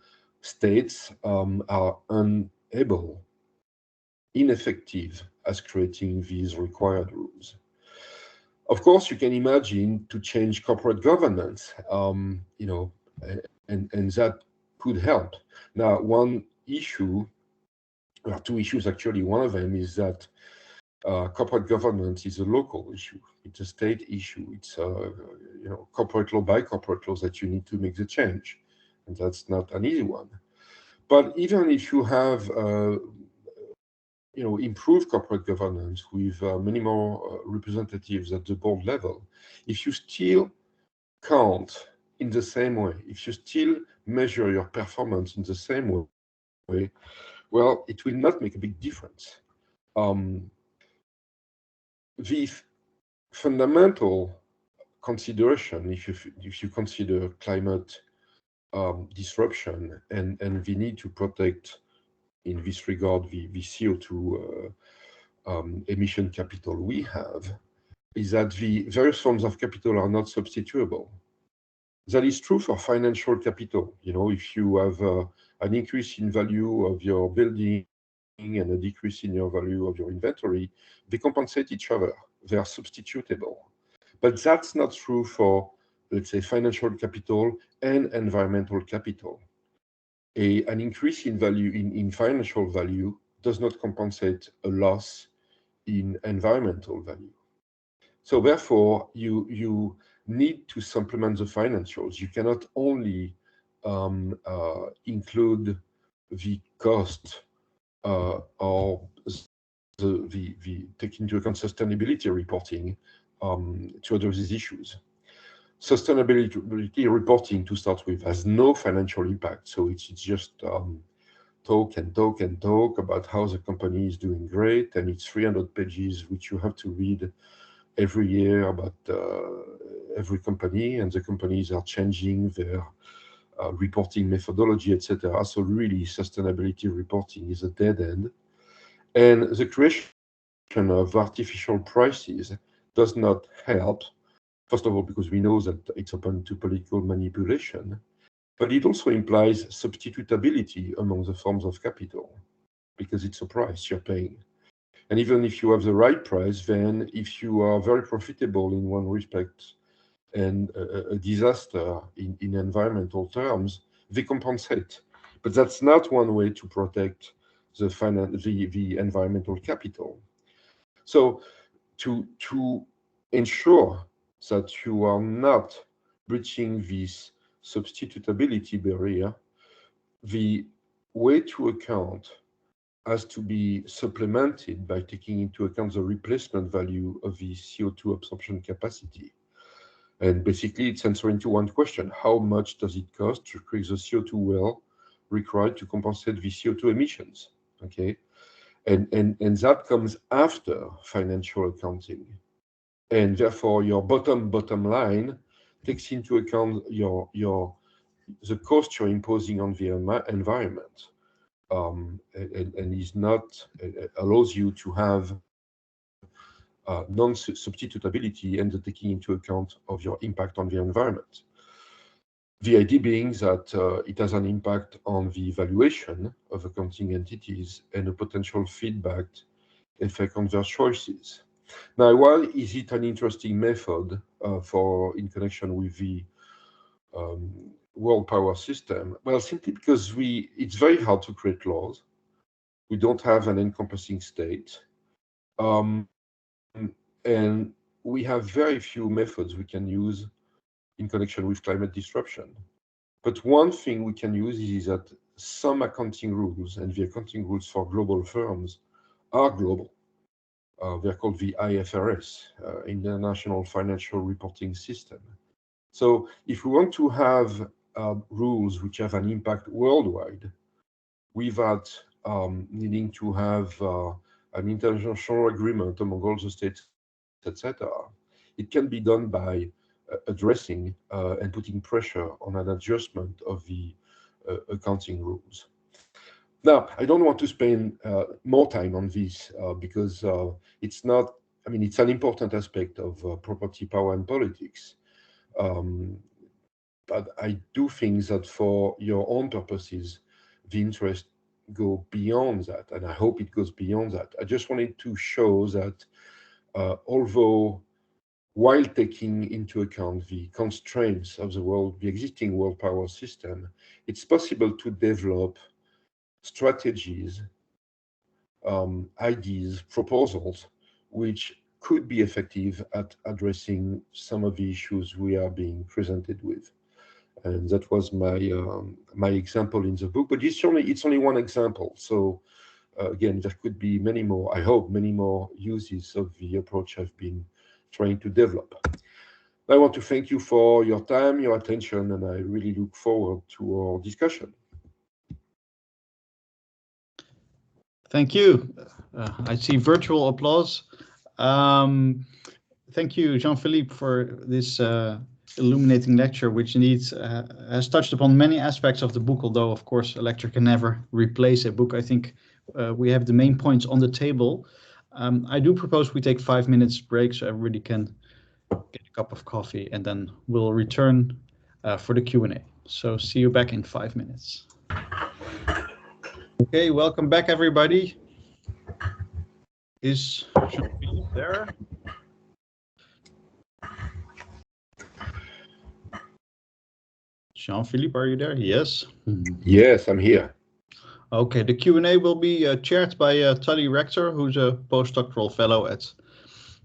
States are unable, ineffective as creating these required rules. Of course, you can imagine to change corporate governance, and that could help. Now, one issue, or two issues actually, one of them is that corporate governance is a local issue. It's a state issue. It's corporate law by corporate laws that you need to make the change, and that's not an easy one. But even if you have improve corporate governance with many more representatives at the board level, if you still count in the same way, if you still measure your performance in the same way, well, it will not make a big difference. The fundamental consideration, if you consider climate disruption and the need to protect, in this regard, the CO2 emission capital we have, is that the various forms of capital are not substitutable. That is true for financial capital. If you have an increase in value of your building and a decrease in your value of your inventory, they compensate each other. They are substitutable. But that's not true for, let's say, financial capital and environmental capital. An increase in value in financial value does not compensate a loss in environmental value. So therefore, you need to supplement the financials. You cannot only include the cost or the take into account sustainability reporting to address these issues. Sustainability reporting, to start with, has no financial impact. So it's just talk about how the company is doing great, and it's 300 pages which you have to read every year about every company, and the companies are changing their reporting methodology, etc. So really, sustainability reporting is a dead end, and the creation of artificial prices does not help. First of all, because we know that it's open to political manipulation, but it also implies substitutability among the forms of capital, because it's a price you're paying. And even if you have the right price, then if you are very profitable in one respect and a disaster in environmental terms, they compensate. But that's not one way to protect the environmental capital. So to ensure that you are not breaching this substitutability barrier, the way to account has to be supplemented by taking into account the replacement value of the CO2 absorption capacity. And basically, it's answering to one question: how much does it cost to create the CO2 well required to compensate the CO2 emissions? Okay, and that comes after financial accounting, and therefore your bottom line takes into account the cost you're imposing on the environment. and is not allows you to have non-substitutability and the taking into account of your impact on the environment. The idea being that it has an impact on the evaluation of accounting entities and a potential feedback effect on their choices. Now, why is it an interesting method in connection with the world power system? Well, simply because it's very hard to create laws. We don't have an encompassing state. And we have very few methods we can use in connection with climate disruption. But one thing we can use is that some accounting rules, and the accounting rules for global firms are global. They're called the IFRS, International Financial Reporting System. So if we want to have rules which have an impact worldwide, without needing to have an international agreement among all the states, etc., it can be done by addressing and putting pressure on an adjustment of the accounting rules. Now, I don't want to spend more time on this because it's not, I mean, it's an important aspect of property, power, and politics. But I do think that for your own purposes, the interest go beyond that, and I hope it goes beyond that. I just wanted to show that although while taking into account the constraints of the existing world power system, it's possible to develop strategies, ideas, proposals, which could be effective at addressing some of the issues we are being presented with. And that was my example in the book, but it's only one example. So again, there could be many more, I hope, many more uses of the approach I've been trying to develop. I want to thank you for your time, your attention, and I really look forward to our discussion. Thank you. I see virtual applause. Thank you, Jean-Philippe, for this illuminating lecture, which indeed has touched upon many aspects of the book, although, of course, a lecture can never replace a book. I think we have the main points on the table. I do propose we take 5 minutes break so everybody can get a cup of coffee, and then we'll return for the Q&A. So see you back in 5 minutes. Okay, welcome back, everybody. Is Jean-Philippe there? Jean-Philippe, are you there? Yes. Yes, I'm here. Okay, the Q&A will be chaired by Tully Rector, who's a postdoctoral fellow at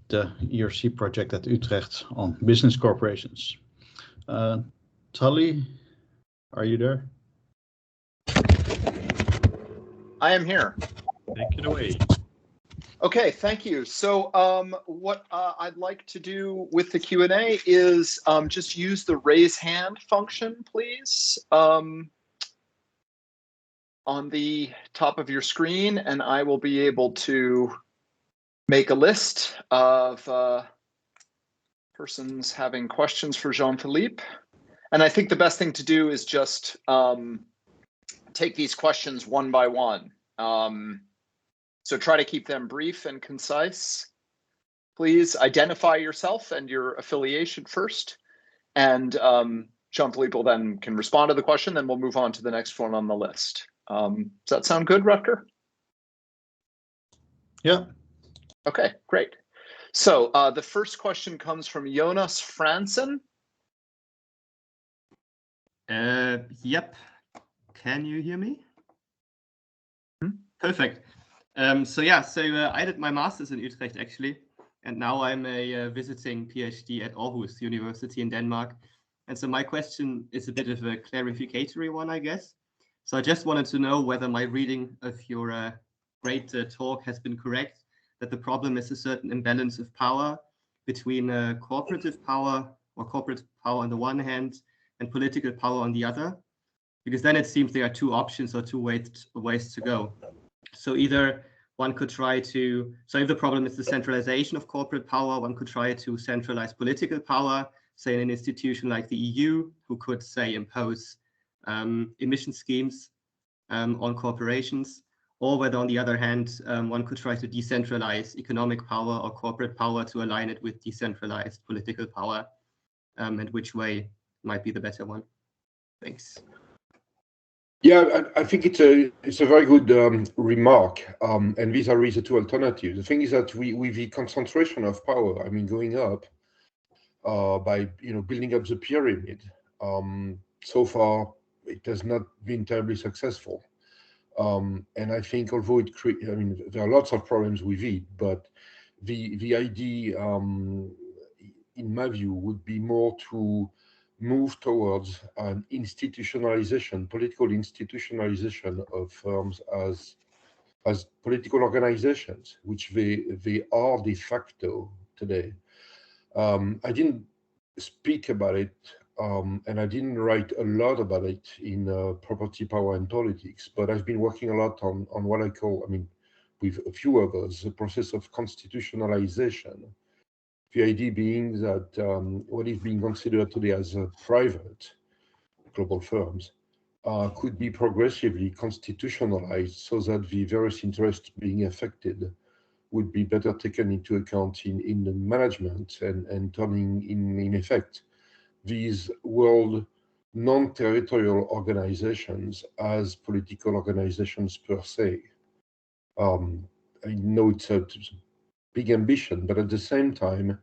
the ERC project at Utrecht on business corporations. Tully, are you there? I am here. Take it away. Okay, thank you. So what I'd like to do with the Q&A is just use the raise hand function, please, on the top of your screen, and I will be able to make a list of persons having questions for Jean-Philippe. And I think the best thing to do is just take these questions one by one. So try to keep them brief and concise. Please identify yourself and your affiliation first. And Jean-Philippe will then can respond to the question, then we'll move on to the next one on the list. Does that sound good, Rutger? Yeah. Okay, great. So the first question comes from Jonas Fransen. Yep. Can you hear me? Perfect. So I did my master's in Utrecht, actually, and now I'm a visiting PhD at Aarhus University in Denmark. And so my question is a bit of a clarificatory one, I guess. So I just wanted to know whether my reading of your great talk has been correct, that the problem is a certain imbalance of power between corporate power on the one hand and political power on the other, because then it seems there are two options or two ways to go. So either one could try to, so if the problem is the centralization of corporate power, one could try to centralize political power, say in an institution like the EU, who could, say, impose emission schemes on corporations, or whether, on the other hand, one could try to decentralize economic power or corporate power to align it with decentralized political power, and which way might be the better one. Thanks. Yeah, I think it's a very good remark, and these are the two alternatives. The thing is that with the concentration of power, I mean, going up by building up the pyramid, so far it has not been terribly successful. And I think although there are lots of problems with it, but the idea, in my view, would be more to move towards an institutionalization, political institutionalization of firms as political organizations, which they are de facto today. I didn't speak about it, and I didn't write a lot about it in Property, Power and Politics, but I've been working a lot on what I call, with a few others, the process of constitutionalization. The idea being that what is being considered today as private global firms could be progressively constitutionalized so that the various interests being affected would be better taken into account in the management and turning in effect these world non-territorial organizations as political organizations per se. I know it's a big ambition, but at the same time,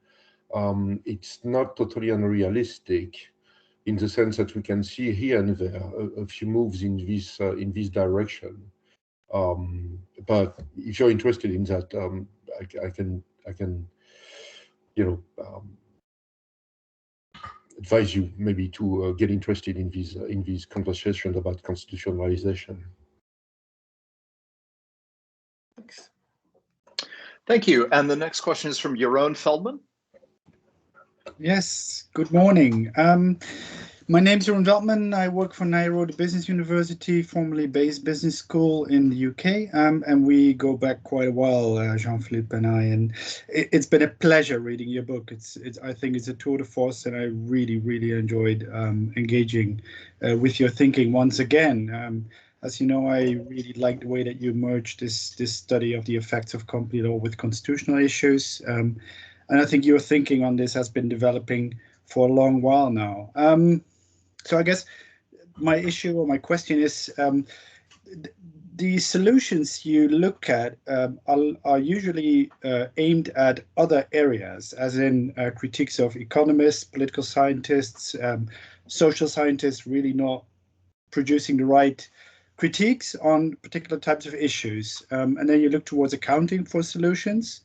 it's not totally unrealistic in the sense that we can see here and there a few moves in this direction. But if you're interested in that, I can advise you maybe to get interested in these conversations about constitutionalization. Thanks. Thank you. And the next question is from Jeroen Feldman. Yes, good morning. My name is Jeroen Feldman. I work for Nairobi Business University, formerly Bayes Business School in the UK, and we go back quite a while, Jean-Philippe and I. And it's been a pleasure reading your book. I think it's a tour de force, and I really enjoyed engaging with your thinking once again. As you know, I really like the way that you merged this study of the effects of company law with constitutional issues. And I think your thinking on this has been developing for a long while now. So I guess my issue or my question is, the solutions you look at are usually aimed at other areas, as in critiques of economists, political scientists, social scientists, really not producing the right critiques on particular types of issues. And then you look towards accounting for solutions.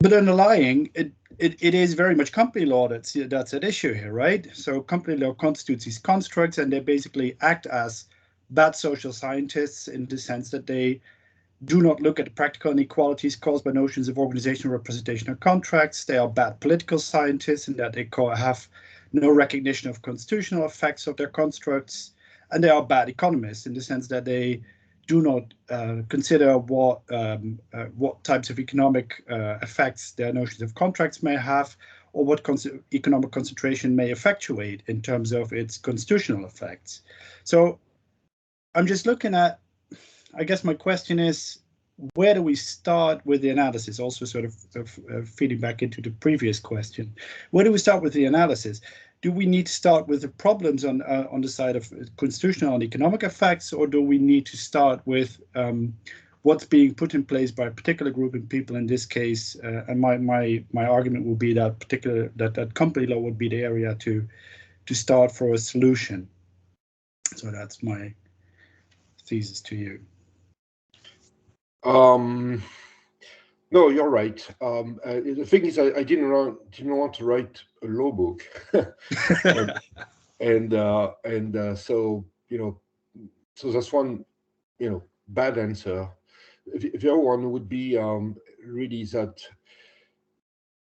But underlying, it is very much company law that's at issue here, right? So company law constitutes these constructs, and they basically act as bad social scientists in the sense that they do not look at the practical inequalities caused by notions of organizational representation of contracts. They are bad political scientists in that they have no recognition of constitutional effects of their constructs. And they are bad economists in the sense that they do not consider what types of economic effects their notions of contracts may have, or what economic concentration may effectuate in terms of its constitutional effects. So I'm just looking at, I guess my question is, where do we start with the analysis? Also sort of feeding back into the previous question. Where do we start with the analysis? Do we need to start with the problems on the side of constitutional and economic effects, or do we need to start with what's being put in place by a particular group of people in this case? And my argument will be that that company law would be the area to start for a solution. So that's my thesis to you. No, you're right. The thing is, I didn't want to write a law book, and so so that's one bad answer. The other one would be really that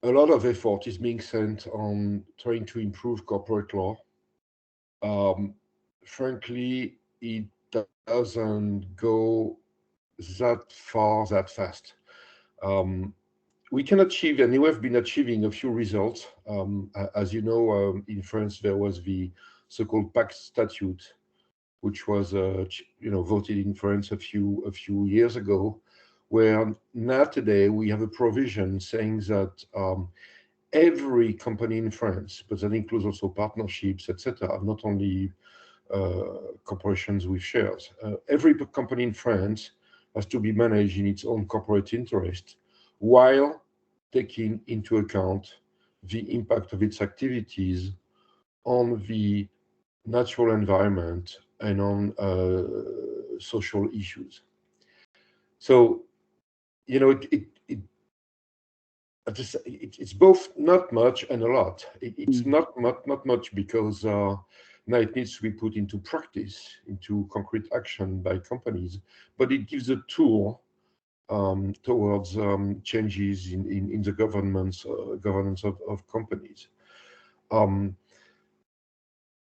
a lot of effort is being spent on trying to improve corporate law. Frankly, it doesn't go that far that fast. We can achieve, and we have been achieving a few results. As you know, in France, there was the so-called PACT statute, which was voted in France a few years ago, where now today we have a provision saying that every company in France, but that includes also partnerships, etc., not only corporations with shares. Every company in France has to be managed in its own corporate interest, while taking into account the impact of its activities on the natural environment and on social issues. So, it's both not much and a lot. It's not much because now it needs to be put into practice, into concrete action by companies, but it gives a tool towards changes in the governance of companies.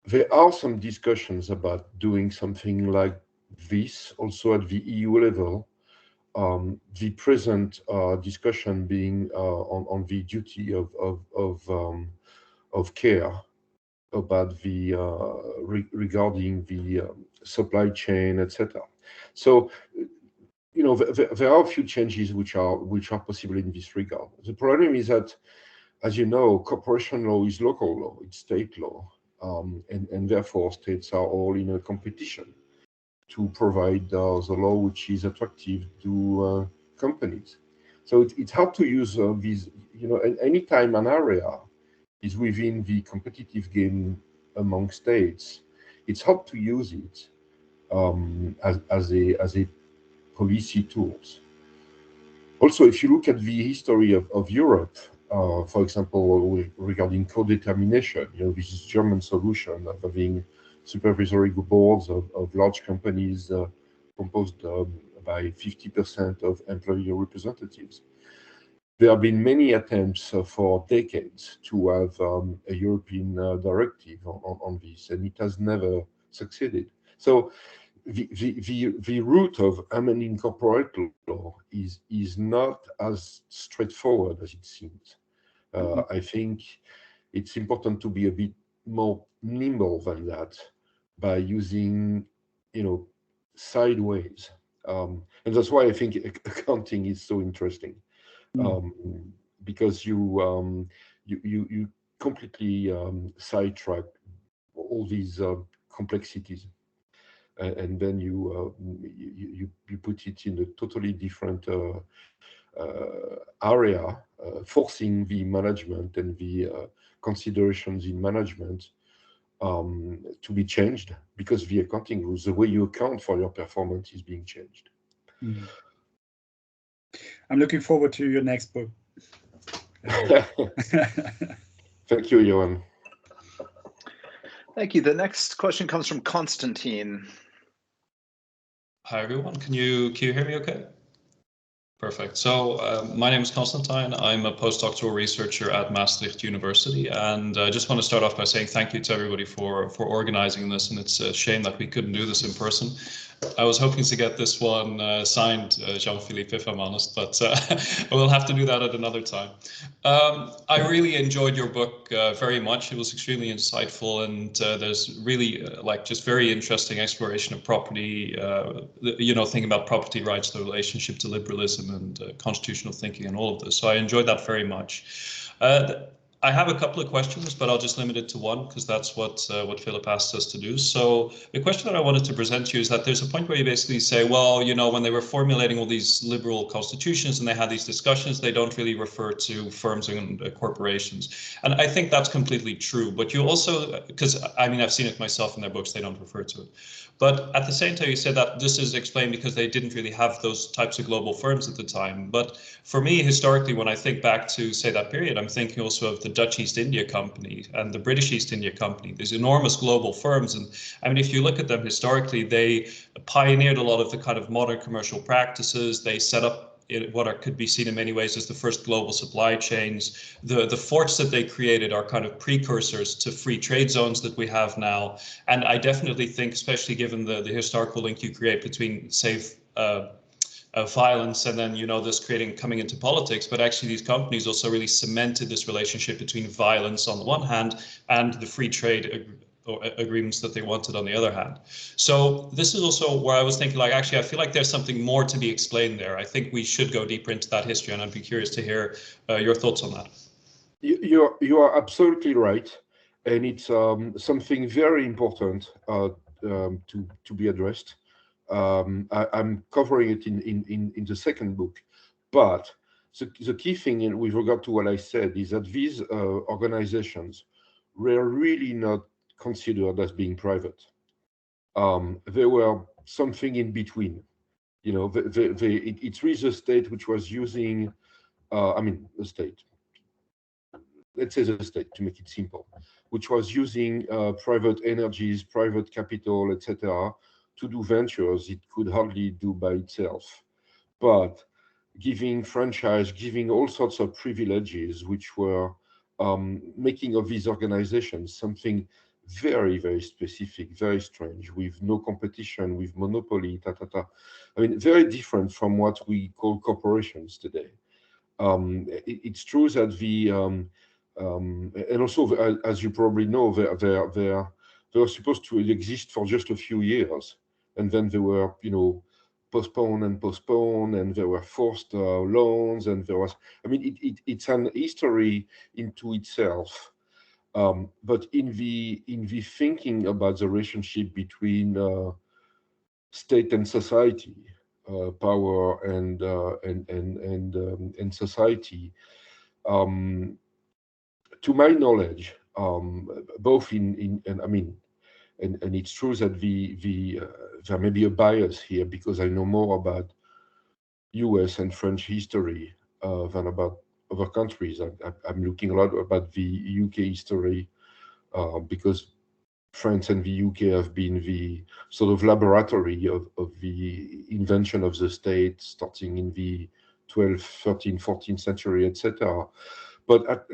There are some discussions about doing something like this also at the EU level. The present discussion being on the duty of care about the regarding the supply chain, etc. So, there are a few changes which are possible in this regard. The problem is that, as you know, corporation law is local law, it's state law, and therefore states are all in a competition to provide the law which is attractive to companies. So it's hard to use these, anytime an area is within the competitive game among states, it's hard to use it as a policy tools. Also, if you look at the history of Europe, for example, regarding co-determination, this is German solution of having supervisory boards of large companies composed by 50% of employee representatives. There have been many attempts for decades to have a European directive on this, and it has never succeeded. So the route of amending corporate law is not as straightforward as it seems. I think it's important to be a bit more nimble than that by using, sideways. And that's why I think accounting is so interesting, because you completely sidetrack all these complexities. And then you put it in a totally different area, forcing the management and the considerations in management to be changed, because the accounting rules, the way you account for your performance, is being changed. I'm looking forward to your next book. Thank you, Johan. Thank you. The next question comes from Konstantin. Hi, everyone. Can you hear me okay? Perfect. So my name is Constantine. I'm a postdoctoral researcher at Maastricht University, and I just want to start off by saying thank you to everybody for organizing this, and it's a shame that we couldn't do this in person. I was hoping to get this one signed, Jean-Philippe, if I'm honest, but we'll have to do that at another time. I really enjoyed your book very much. It was extremely insightful, and there's really just very interesting exploration of property, thinking about property rights, the relationship to liberalism and constitutional thinking and all of this. So I enjoyed that very much. I have a couple of questions, but I'll just limit it to one because that's what Philip asked us to do. So the question that I wanted to present to you is that there's a point where you basically say, well, when they were formulating all these liberal constitutions and they had these discussions, they don't really refer to firms and corporations. And I think that's completely true. But you also, because I've seen it myself in their books, they don't refer to it. But at the same time, you said that this is explained because they didn't really have those types of global firms at the time. But for me, historically, when I think back to, say, that period, I'm thinking also of the Dutch East India Company and the British East India Company, these enormous global firms. And if you look at them historically, they pioneered a lot of the kind of modern commercial practices. They set up what could be seen in many ways as the first global supply chains. The forts that they created are kind of precursors to free trade zones that we have now. And I definitely think, especially given the historical link you create between, say, violence and then, this coming into politics, but actually these companies also really cemented this relationship between violence on the one hand and the free trade or agreements that they wanted on the other hand. So this is also where I was thinking, like, actually, I feel like there's something more to be explained there. I think we should go deeper into that history, and I'd be curious to hear your thoughts on that. You are absolutely right, and it's something very important to be addressed. I'm covering it in the second book, but the key thing with regard to what I said is that these organizations were really not considered as being private. They were something in between. You know, it's really the state which was using, the state, let's say the state to make it simple, which was using private energies, private capital, etc., to do ventures it could hardly do by itself. But giving franchise, giving all sorts of privileges, which were making of these organizations something very, very specific, very strange, with no competition, with monopoly, I mean, very different from what we call corporations today. It's true that and also, as you probably know, they were supposed to exist for just a few years, and then they were, postponed, and there were forced loans, and there was, it's an history into itself. But in the thinking about the relationship between state and society, power and society, to my knowledge, both and it's true that there may be a bias here because I know more about US and French history than about other countries. I'm looking a lot about the UK history because France and the UK have been the sort of laboratory of the invention of the state starting in the 12th, 13th, 14th century, etc. But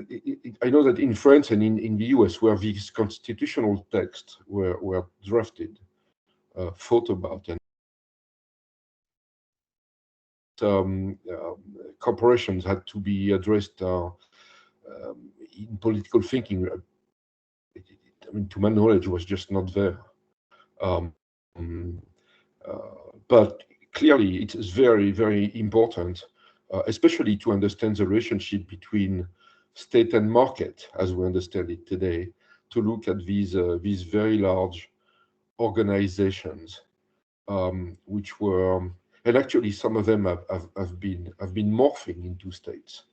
I know that in France and in the US, where these constitutional texts were drafted, thought about, and corporations had to be addressed in political thinking. To my knowledge, was just not there. But clearly, it is very, very important, especially to understand the relationship between state and market, as we understand it today, to look at these very large organizations, which were, and actually some of them have been morphing into states.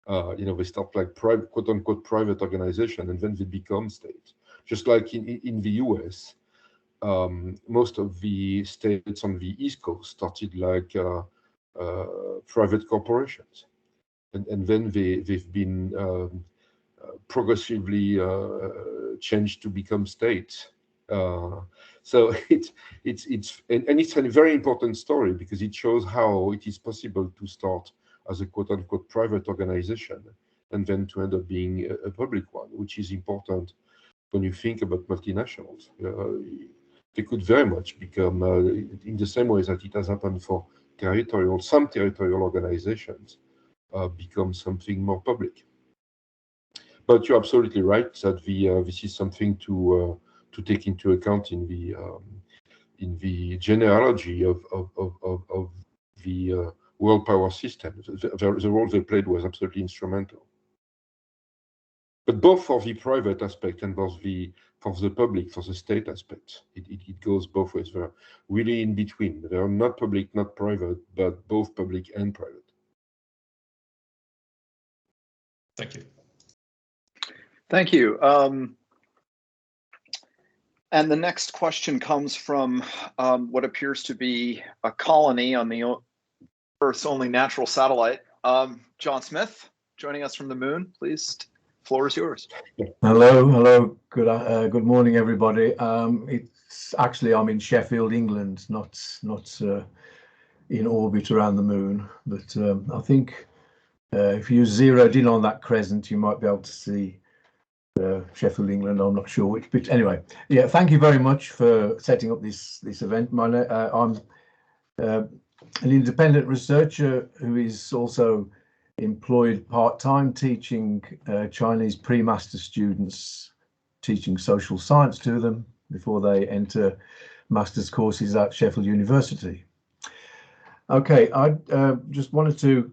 They start like private, quote unquote, private organization, and then they become states. Just like in the US, most of the states on the East Coast started like private corporations. And then they've been progressively changed to become states. So it's a very important story because it shows how it is possible to start as a quote unquote private organization and then to end up being a public one, which is important when you think about multinationals. They could very much become, in the same way that it has happened for some territorial organizations, become something more public. But you're absolutely right that this is something to take into account in the genealogy of the world power system. The role they played was absolutely instrumental. But both for the private aspect and for the public, for the state aspect, it goes both ways. They're really in between. They are not public, not private, but both public and private. Thank you. Thank you. And the next question comes from what appears to be a colony on the Earth's only natural satellite. John Smith, joining us from the moon, please. Floor is yours. Hello. Good morning, everybody. It's actually I'm in Sheffield, England, not in orbit around the moon. But I think if you zeroed in on that crescent, you might be able to see Sheffield, England. I'm not sure which, but anyway, yeah. Thank you very much for setting up this event. I'm an independent researcher who is also employed part-time teaching Chinese pre-master students teaching social science to them before they enter master's courses at Sheffield University. Okay, I just wanted to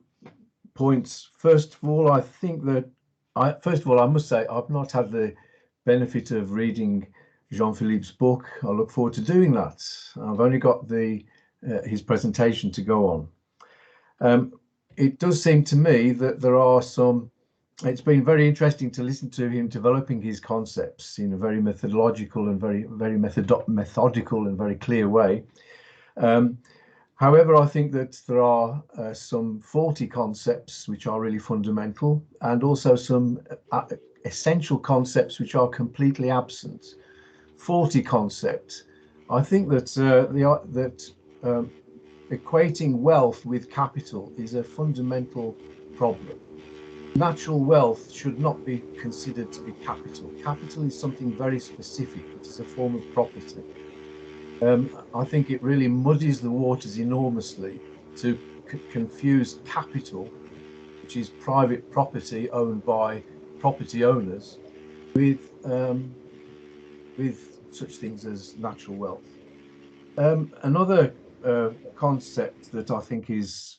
points. First of all, I think that I must say I've not had the benefit of reading Jean-Philippe's book. I look forward to doing that. I've only got his presentation to go on. It does seem to me that there are some. It's been very interesting to listen to him developing his concepts in a very methodological and very methodical and very clear way. However, I think that there are some faulty concepts which are really fundamental, and also some essential concepts which are completely absent. Faulty concept. I think that equating wealth with capital is a fundamental problem. Natural wealth should not be considered to be capital. Capital is something very specific. It is a form of property. I think it really muddies the waters enormously to confuse capital, which is private property owned by property owners, with such things as natural wealth. Another concept that I think is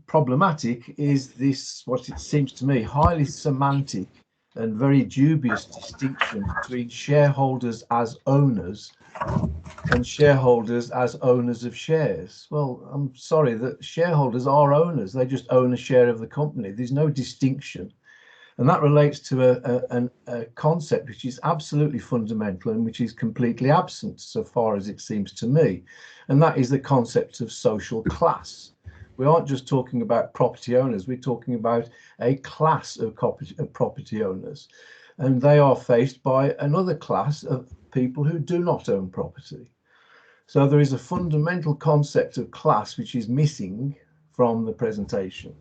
problematic is this, what it seems to me, highly semantic and very dubious distinction between shareholders as owners and shareholders as owners of shares. Well, I'm sorry, that shareholders are owners. They just own a share of the company. There's no distinction. And that relates to a concept which is absolutely fundamental and which is completely absent so far as it seems to me. And that is the concept of social class. We aren't just talking about property owners, we're talking about a class of property owners. And they are faced by another class of people who do not own property. So there is a fundamental concept of class which is missing from the presentation.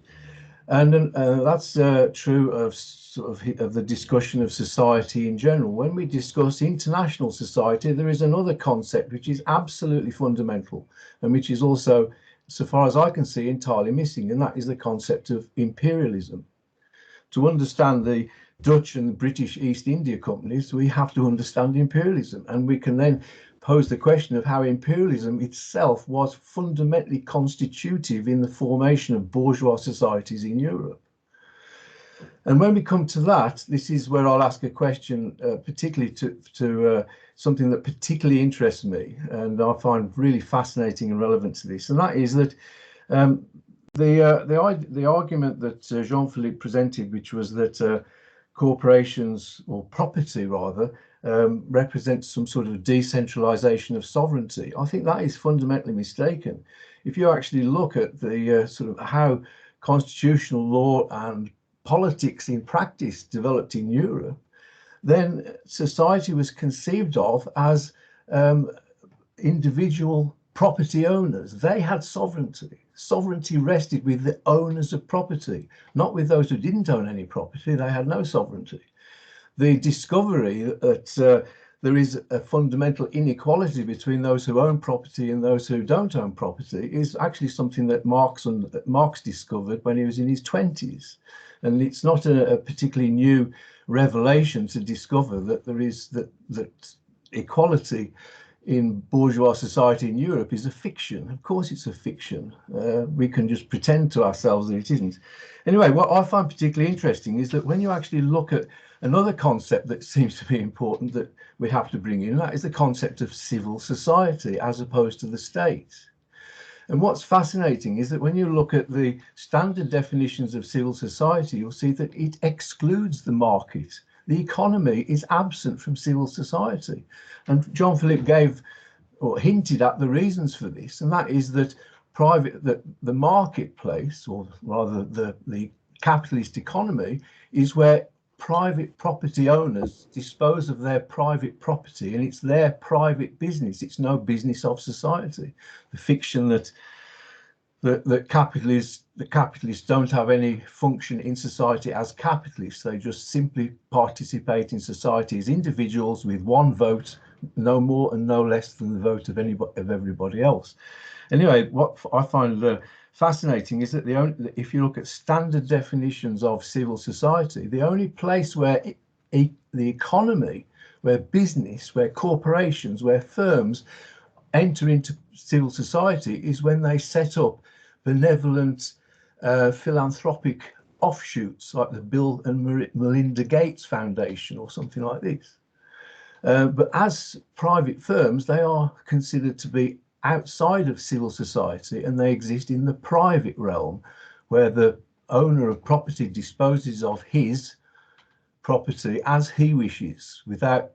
And that's true of the discussion of society in general. When we discuss international society, there is another concept which is absolutely fundamental and which is also, so far as I can see, entirely missing, and that is the concept of imperialism. To understand the Dutch and the British East India companies, we have to understand imperialism, and we can then pose the question of how imperialism itself was fundamentally constitutive in the formation of bourgeois societies in Europe. And when we come to that, this is where I'll ask a question, particularly to something that particularly interests me and I find really fascinating and relevant to this, and that is that the argument that Jean-Philippe presented, which was that corporations, or property rather, represents some sort of decentralization of sovereignty. I think that is fundamentally mistaken. If you actually look at the sort of how constitutional law and politics in practice developed in Europe, then society was conceived of as individual property owners. They had sovereignty. Sovereignty rested with the owners of property, not with those who didn't own any property. They had no sovereignty. The discovery that there is a fundamental inequality between those who own property and those who don't own property is actually something that Marx discovered when he was in his 20s. And it's not a particularly new revelation to discover that there is that equality in bourgeois society in Europe is a fiction. Of course it's a fiction. We can just pretend to ourselves that it isn't. Anyway, what I find particularly interesting is that when you actually look at another concept that seems to be important that we have to bring in, that is the concept of civil society as opposed to the state. And what's fascinating is that when you look at the standard definitions of civil society, you'll see that it excludes the market. The economy is absent from civil society. And Jean-Philippe gave or hinted at the reasons for this, and that is that the marketplace, or rather the capitalist economy, is where private property owners dispose of their private property, and it's their private business. It's no business of society. The fiction that capitalists don't have any function in society as capitalists. They just simply participate in society as individuals with one vote, no more and no less than the vote of everybody else. Anyway, what I find fascinating is that if you look at standard definitions of civil society, the only place where the economy, where business, where corporations, where firms enter into civil society is when they set up benevolent philanthropic offshoots like the Bill and Melinda Gates Foundation or something like this. But as private firms, they are considered to be outside of civil society, and they exist in the private realm, where the owner of property disposes of his property as he wishes, without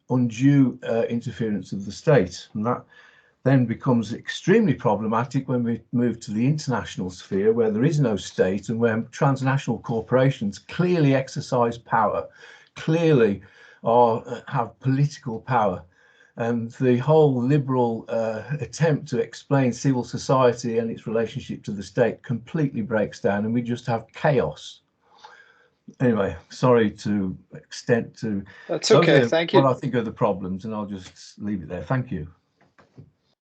undue interference of the state. And that then becomes extremely problematic when we move to the international sphere, where there is no state and where transnational corporations clearly exercise power, clearly have political power. And the whole liberal attempt to explain civil society and its relationship to the state completely breaks down, and we just have chaos. Anyway, sorry to extend to. That's okay. Thank you. What I think are the problems, and I'll just leave it there. Thank you.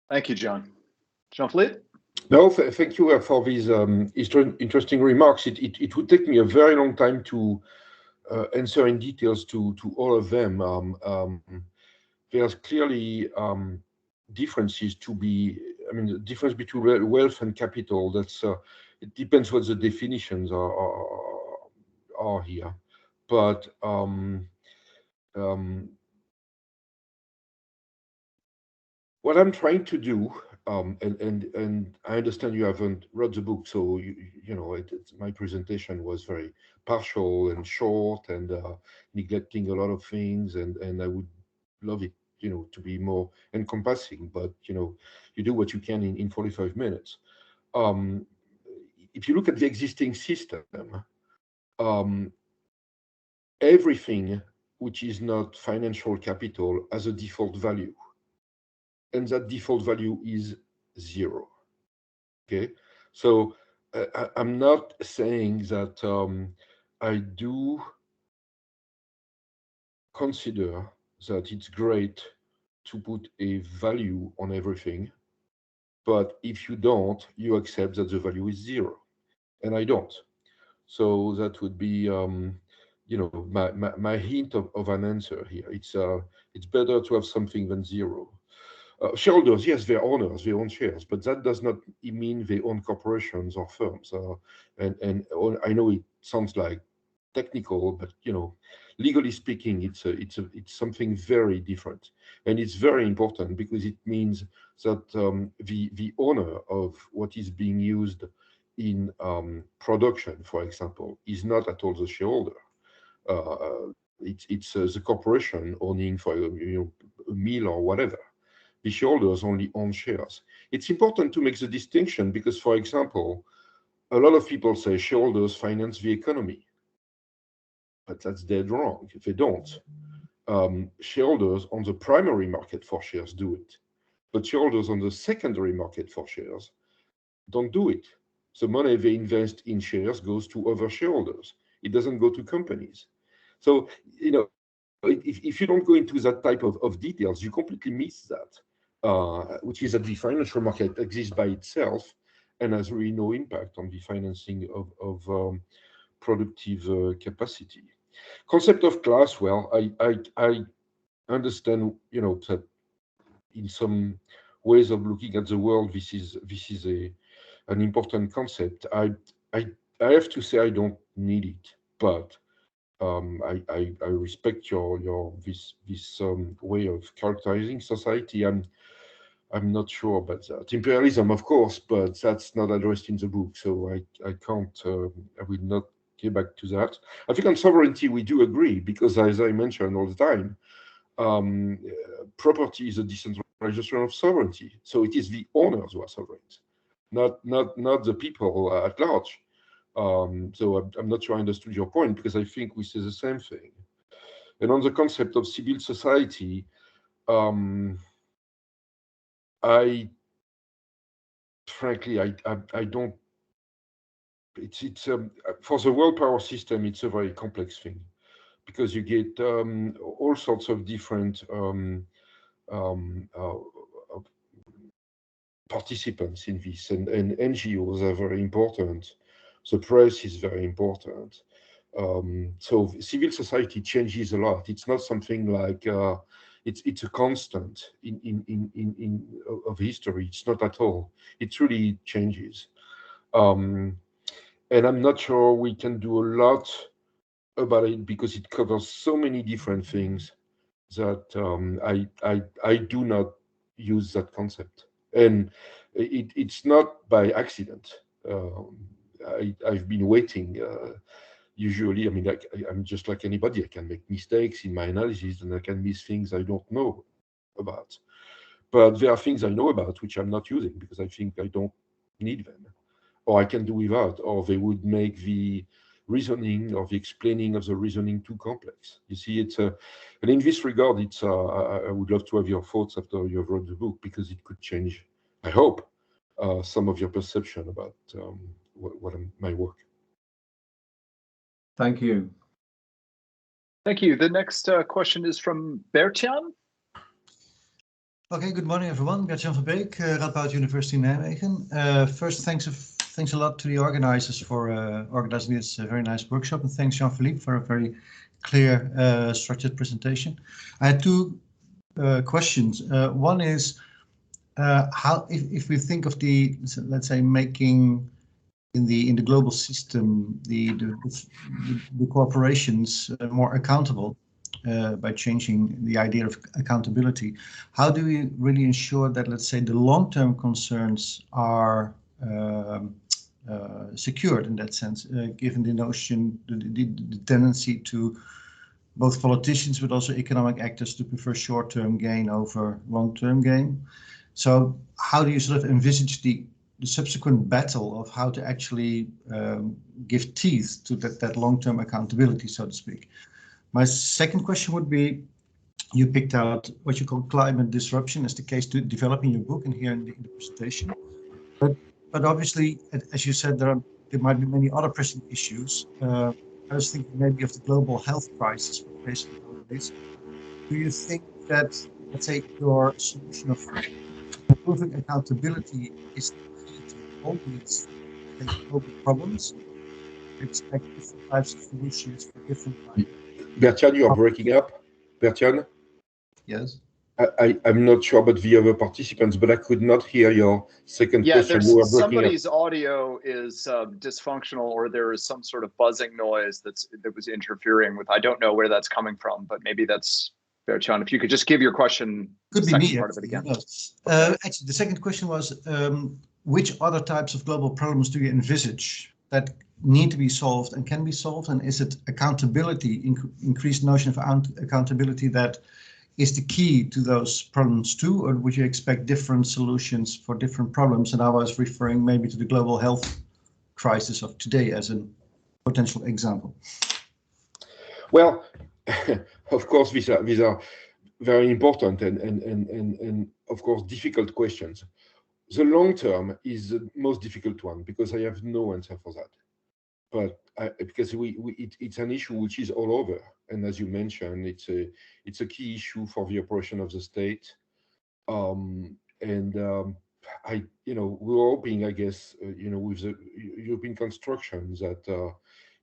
Thank you, John. Jean-Philippe? No, thank you for these interesting remarks. It would take me a very long time to answer in details to all of them. There's clearly differences to be. I mean, the difference between wealth and capital. That's it depends what the definitions are here, but what I'm trying to do, and I understand you haven't read the book, so you know my presentation was very partial and short and neglecting a lot of things, and I would love it, you know, to be more encompassing. But you know, you do what you can in 45 minutes. If you look at the existing system, everything which is not financial capital has a default value, and that default value is 0. Okay, so I'm not saying that I do consider that it's great to put a value on everything, but if you don't, you accept that the value is 0, and I don't. So that would be you know, my hint of an answer here. It's better to have something than 0. Shareholders, yes, they're owners, they own shares, but that does not mean they own corporations or firms. And I know it sounds like technical, but you know, legally speaking, it's something very different, and it's very important because it means that the owner of what is being used in production, for example, is not at all the shareholder. It's the corporation owning, for a meal or whatever. The shareholders only own shares. It's important to make the distinction because, for example, a lot of people say shareholders finance the economy, but that's dead wrong. They don't. Shareholders on the primary market for shares do it, but shareholders on the secondary market for shares don't do it. The money they invest in shares goes to other shareholders. It doesn't go to companies. So, you know, if you don't go into that type of details, you completely miss that, which is that the financial market exists by itself and has really no impact on the financing of productive capacity. Concept of class, well, I understand, you know, that in some ways of looking at the world, this is an important concept. I have to say I don't need it, but I respect your this way of characterizing society. I'm not sure about that. Imperialism, of course, but that's not addressed in the book, so I can't. I will not get back to that. I think on sovereignty we do agree because, as I mentioned all the time, property is a decentralization of sovereignty. So it is the owners who are sovereigns, not the people at large. So I'm not sure I understood your point because I think we say the same thing. And on the concept of civil society, frankly I don't. It's for the world power system, it's a very complex thing because you get all sorts of different participants in this, and NGOs are very important. The press is very important. So civil society changes a lot. It's not something like it's a constant in of history. It's not at all. It really changes, and I'm not sure we can do a lot about it because it covers so many different things that I do not use that concept, and it's not by accident. I've been waiting. Usually, I mean, like I'm just like anybody. I can make mistakes in my analysis, and I can miss things I don't know about. But there are things I know about which I'm not using because I think I don't need them, or I can do without, or they would make the reasoning or the explaining of the reasoning too complex. You see, it's a, and in this regard, it's. I would love to have your thoughts after you have read the book because it could change. I hope some of your perception about my work. Thank you. Thank you. The next question is from Bertjan. Okay, good morning, everyone. Bert-Jan van Beek, Radboud University Nijmegen. First, thanks a lot to the organizers for organizing this very nice workshop, and thanks Jean-Philippe for a very clear, structured presentation. I had two questions. One is how, if we think of the, let's say, making in the global system the corporations more accountable. By changing the idea of accountability, how do we really ensure that, let's say, the long-term concerns are secured in that sense, given the notion, the tendency to both politicians but also economic actors to prefer short-term gain over long-term gain? So how do you sort of envisage the subsequent battle of how to actually give teeth to that long-term accountability, so to speak? My second question would be, you picked out what you call climate disruption as the case to develop in your book and here in the presentation. But obviously, as you said, there might be many other pressing issues. I was thinking maybe of the global health crisis we're facing nowadays. Do you think that, let's say, your solution of improving accountability is the key to all these global problems? Expect different types of solutions for different types. Bertjan, you are breaking up. Bertjan? Yes. I'm not sure about the other participants, but I could not hear your second question. You were breaking somebody's audio is dysfunctional, or there is some sort of buzzing noise that was interfering with. I don't know where that's coming from, but maybe that's Bertjan. If you could just give your question, could be me, part of it again. Actually, the second question was, which other types of global problems do you envisage that need to be solved and can be solved? And is it accountability, increased notion of accountability, that is the key to those problems too? Or would you expect different solutions for different problems? And I was referring maybe to the global health crisis of today as a potential example. Well, of course, these are very important and of course difficult questions. The long term is the most difficult one because I have no answer for that. But because it's an issue which is all over, and as you mentioned, it's a key issue for the operation of the state. We were hoping, I guess, with the European construction that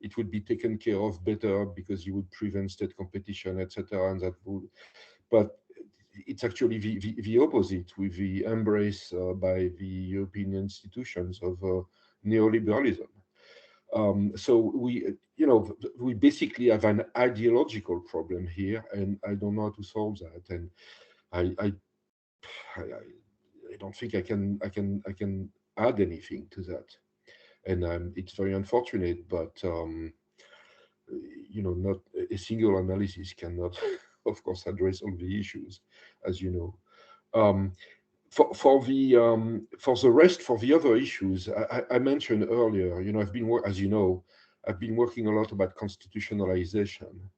it would be taken care of better because you would prevent state competition, etc. And that would, but it's actually the opposite with the embrace by the European institutions of neoliberalism. So we basically have an ideological problem here, and I don't know how to solve that. And I don't think I can add anything to that. And it's very unfortunate, but not a single analysis cannot, of course, address all the issues, as you know. For the rest, for the other issues, I mentioned earlier, I've been working a lot about constitutionalization.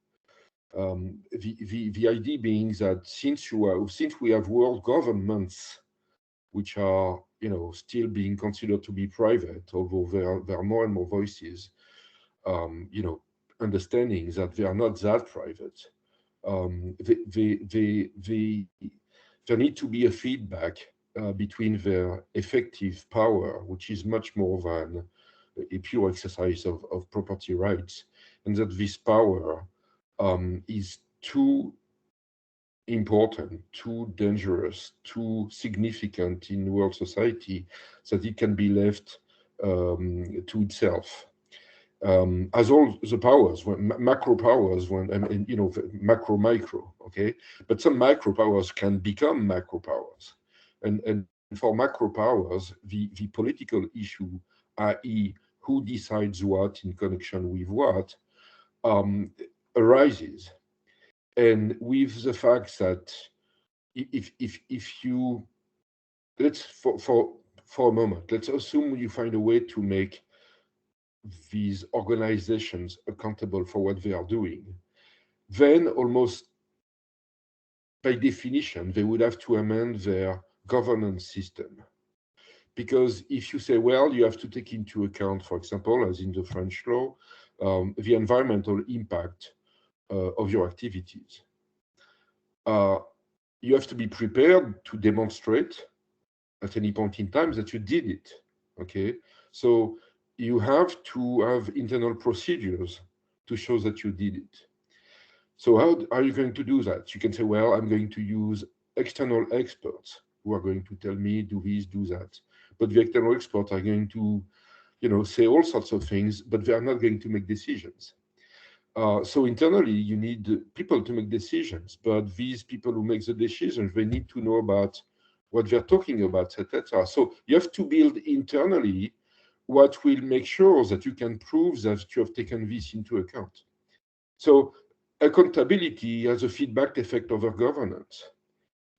The idea being that since we have world governments, which are still being considered to be private, although there are more and more voices, understanding that they are not that private. There need to be a feedback between their effective power, which is much more than a pure exercise of property rights, and that this power is too important, too dangerous, too significant in world society, that it can be left to itself. As all the powers, macro powers, and you know, macro, micro, okay, but some micro powers can become macro powers, and for macro powers, the political issue, i.e., who decides what in connection with what, arises, and with the fact that if you, let's for a moment, let's assume you find a way to make these organizations accountable for what they are doing, then almost by definition, they would have to amend their governance system. Because if you say, well, you have to take into account, for example, as in the French law, the environmental impact of your activities, you have to be prepared to demonstrate at any point in time that you did it, okay? So you have to have internal procedures to show that you did it. So how are you going to do that? You can say, well, I'm going to use external experts who are going to tell me, do this, do that. But the external experts are going to, you know, say all sorts of things, but they are not going to make decisions. So internally, you need people to make decisions, but these people who make the decisions, they need to know about what they're talking about, etc. So you have to build internally what will make sure that you can prove that you have taken this into account. So accountability has a feedback effect over governance,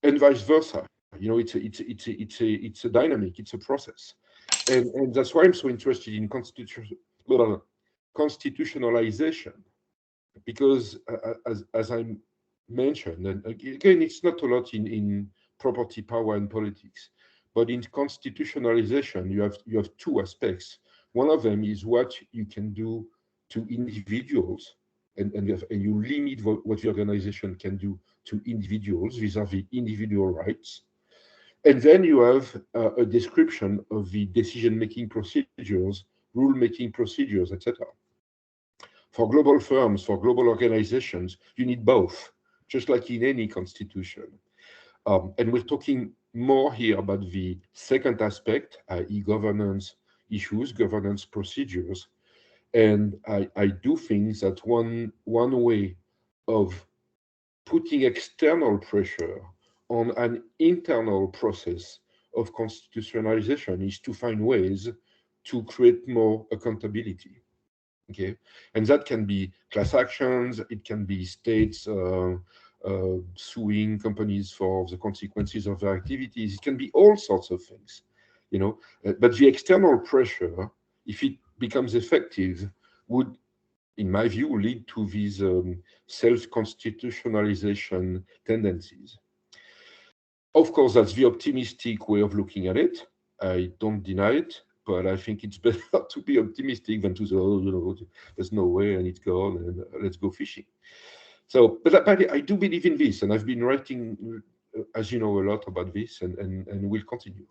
and vice versa. You know, it's a dynamic, it's a process, and that's why I'm so interested in constitutionalization, because as I mentioned, and again, it's not a lot in property power and politics, but in constitutionalization, you have two aspects. One of them is what you can do to individuals, and you limit what the organization can do to individuals vis-a-vis individual rights. And then you have a description of the decision-making procedures, rule-making procedures, etc. For global firms, for global organizations, you need both, just like in any constitution. And we're talking more here about the second aspect, i.e. governance issues, governance procedures. And I do think that one way of putting external pressure on an internal process of constitutionalization is to find ways to create more accountability. Okay, and that can be class actions, it can be states suing companies for the consequences of their activities, it can be all sorts of things, you know. But the external pressure, if it becomes effective, would, in my view, lead to these self-constitutionalization tendencies. Of course, that's the optimistic way of looking at it. I don't deny it, but I think it's better to be optimistic than to say, oh, you know, there's no way and it's gone and let's go fishing. So, but I do believe in this, and I've been writing, as you know, a lot about this, and will continue.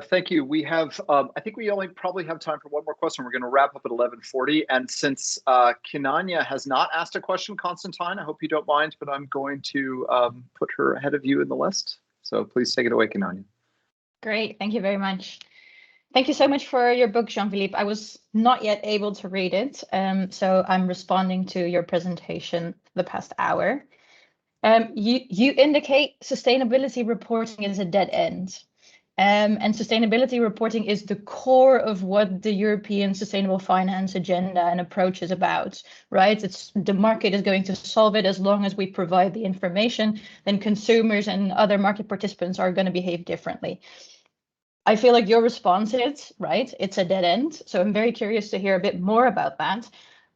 Thank you. We have, I think we only probably have time for one more question. We're going to wrap up at 11:40. And since Kinanya has not asked a question, Constantine, I hope you don't mind, but I'm going to put her ahead of you in the list. So please take it away, Kinanya. Great. Thank you very much. Thank you so much for your book, Jean-Philippe. I was not yet able to read it, so I'm responding to your presentation the past hour. You indicate sustainability reporting is a dead end. And sustainability reporting is the core of what the European sustainable finance agenda and approach is about, right? It's the market is going to solve it as long as we provide the information, then consumers and other market participants are going to behave differently. I feel like your response is, right, it's a dead end. So I'm very curious to hear a bit more about that.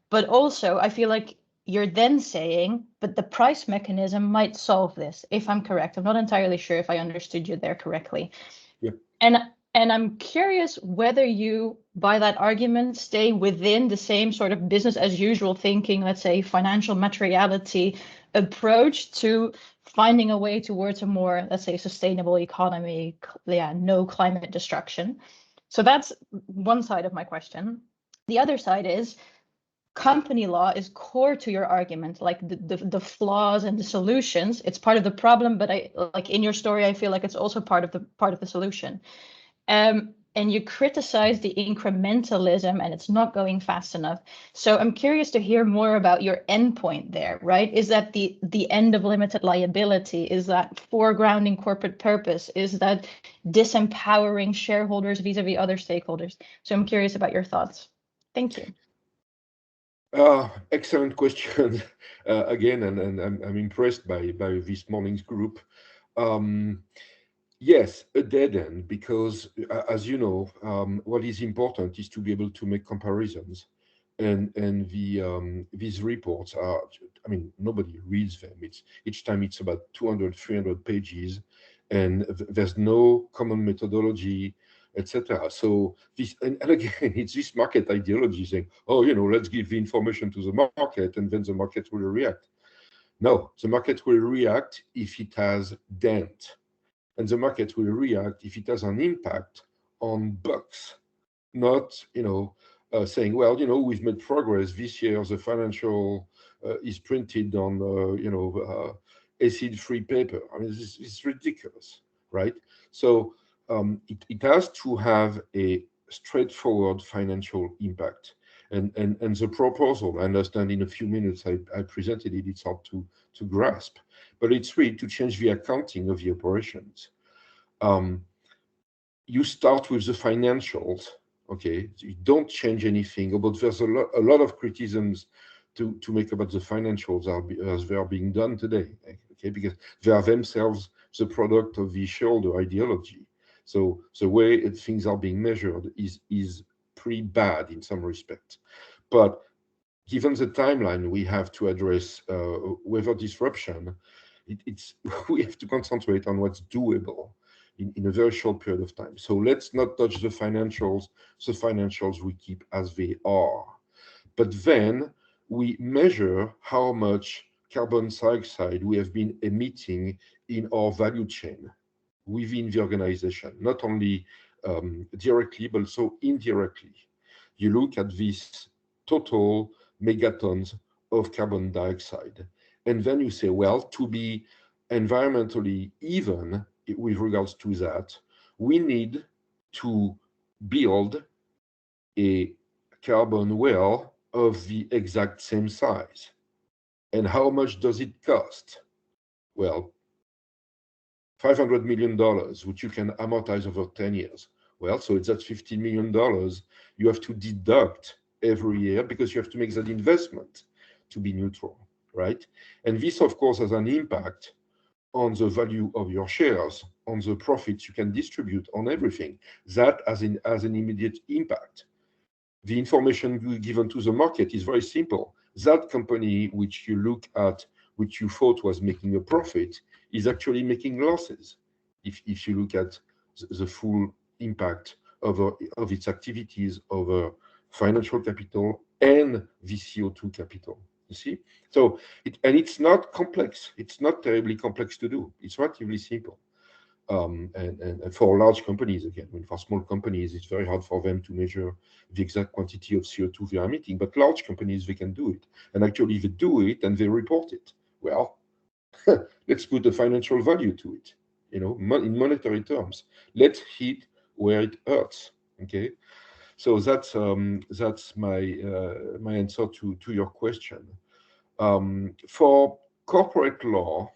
But also, I feel like you're then saying, but the price mechanism might solve this, if I'm correct. I'm not entirely sure if I understood you there correctly. Yep. And I'm curious whether you, by that argument, stay within the same sort of business as usual thinking, let's say financial materiality approach to finding a way towards a more, let's say, sustainable economy, no climate destruction. So that's one side of my question. The other side is company law is core to your argument, like the flaws and the solutions. It's part of the problem, but I like in your story, I feel like it's also part of the solution. And you criticize the incrementalism and it's not going fast enough. So I'm curious to hear more about your endpoint there, right? Is that the end of limited liability? Is that foregrounding corporate purpose? Is that disempowering shareholders vis-a-vis other stakeholders? So I'm curious about your thoughts. Thank you. Excellent question again, and I'm impressed by this morning's group. Yes, a dead end, because as you know, what is important is to be able to make comparisons, and these reports are, I mean, nobody reads them. It's each time it's about 200, 300 pages, and there's no common methodology, etc. So this, and again, it's this market ideology saying, oh, you know, let's give the information to the market, and then the market will react. No, the market will react if it has dent. And the market will react if it has an impact on bucks, not, you know, saying, well, you know, we've made progress this year. The financial is printed on, you know, acid-free paper. I mean, it's ridiculous, right? So it has to have a straightforward financial impact. And the proposal, I understand in a few minutes I presented it, it's hard to grasp, but it's really to change the accounting of the operations. You start with the financials, okay? So you don't change anything, but there's a lot of criticisms to make about the financials as they are being done today, okay? Because they are themselves the product of the shareholder ideology. So the way things are being measured is pretty bad in some respects. But given the timeline we have to address weather disruption, we have to concentrate on what's doable in a very short period of time. So let's not touch the financials. The financials we keep as they are. But then we measure how much carbon dioxide we have been emitting in our value chain within the organization, not only directly, but also indirectly. You look at this total megatons of carbon dioxide, and then you say, well, to be environmentally even with regards to that, we need to build a carbon well of the exact same size. And how much does it cost? Well, $500 million, which you can amortize over 10 years. Well, so it's at $15 million you have to deduct every year because you have to make that investment to be neutral, right? And this, of course, has an impact on the value of your shares, on the profits you can distribute, on everything. That has an immediate impact. The information given to the market is very simple. That company which you look at, which you thought was making a profit, is actually making losses if you look at the full impact of its activities over financial capital and the CO2 capital. You see? So, it's not complex. It's not terribly complex to do. It's relatively simple. And for large companies, again, I mean, for small companies, it's very hard for them to measure the exact quantity of CO2 they are emitting. But large companies, they can do it. And actually, they do it and they report it. Well, let's put a financial value to it, you know, in monetary terms. Let's hit where it hurts. Okay, so that's my my answer to your question. For corporate law,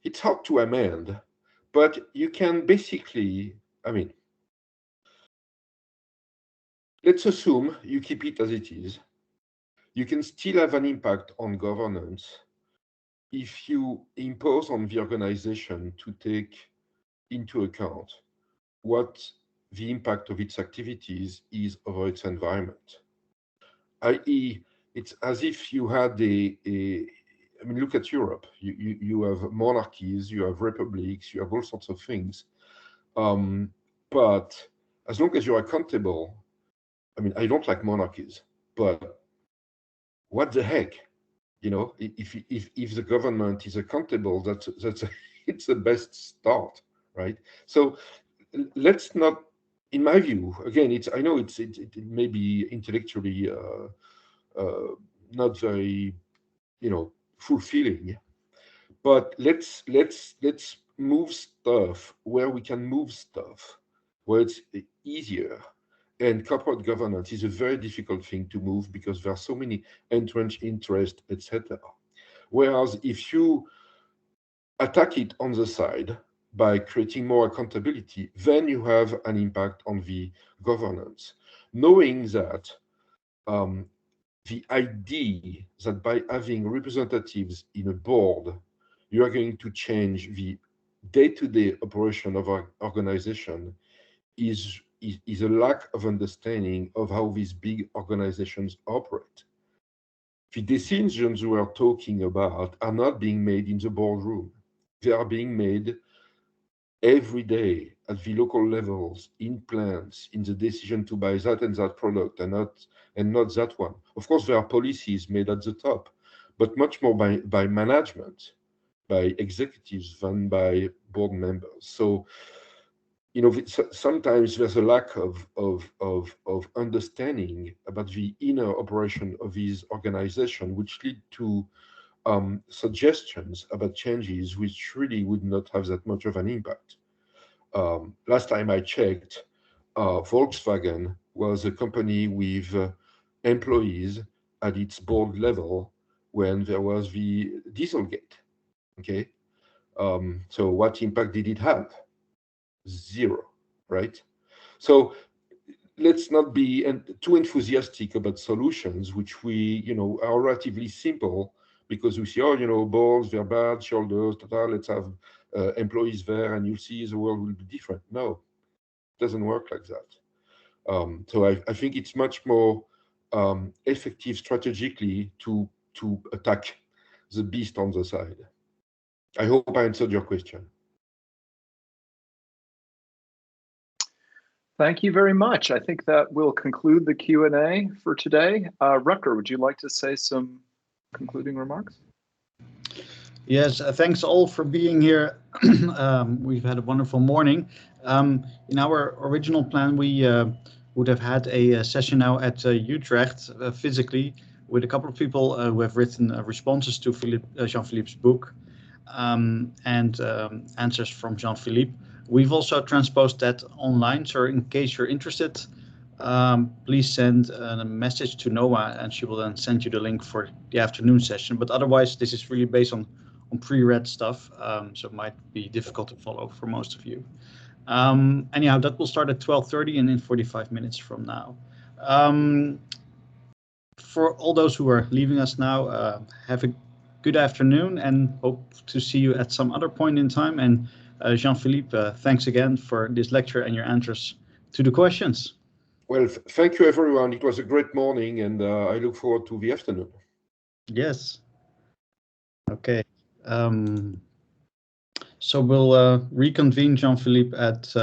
it's hard to amend, but you can basically, I mean, let's assume you keep it as it is. You can still have an impact on governance if you impose on the organization to take into account what the impact of its activities is over its environment. I.e., it's as if you had I mean, look at Europe. You have monarchies, you have republics, you have all sorts of things. But as long as you're accountable, I mean, I don't like monarchies, but what the heck? You know, if the government is accountable, that's it's the best start, right? So let's not in my view, again, I know it may be intellectually not very, fulfilling, but let's move stuff where we can move stuff, where it's easier. And corporate governance is a very difficult thing to move because there are so many entrenched interests, etc. Whereas if you attack it on the side by creating more accountability, then you have an impact on the governance. Knowing that the idea that by having representatives in a board, you are going to change the day-to-day operation of our organization is a lack of understanding of how these big organizations operate. The decisions we are talking about are not being made in the boardroom. They are being made every day at the local levels, in plants, in the decision to buy that and that product and not that one. Of course, there are policies made at the top, but much more by management, by executives than by board members. So, sometimes there's a lack of understanding about the inner operation of these organizations, which lead to suggestions about changes which really would not have that much of an impact. Last time I checked, Volkswagen was a company with employees at its board level when there was the Dieselgate. Okay, so what impact did it have? Zero, right? So let's not be too enthusiastic about solutions which we, are relatively simple, because we see, boards, they're bad, shoulders, let's have employees there and you see the world will be different. No, it doesn't work like that. So I think it's much more effective strategically to attack the beast on the side. I hope I answered your question. Thank you very much. I think that will conclude the Q&A for today. Rutger, would you like to say some concluding remarks? Yes, thanks all for being here. We've had a wonderful morning. In our original plan, we would have had a session now at Utrecht physically with a couple of people who have written responses to Jean-Philippe's book and answers from Jean-Philippe. We've also transposed that online, so in case you're interested, please send a message to Noah and she will then send you the link for the afternoon session. But otherwise, this is really based on pre-read stuff, so it might be difficult to follow for most of you. Anyhow, that will start at 12:30 and in 45 minutes from now. For all those who are leaving us now, have a good afternoon and hope to see you at some other point in time. And Jean-Philippe, thanks again for this lecture and your answers to the questions. Well, thank you, everyone. It was a great morning, and I look forward to the afternoon. Yes. Okay. So we'll reconvene, Jean-Philippe, at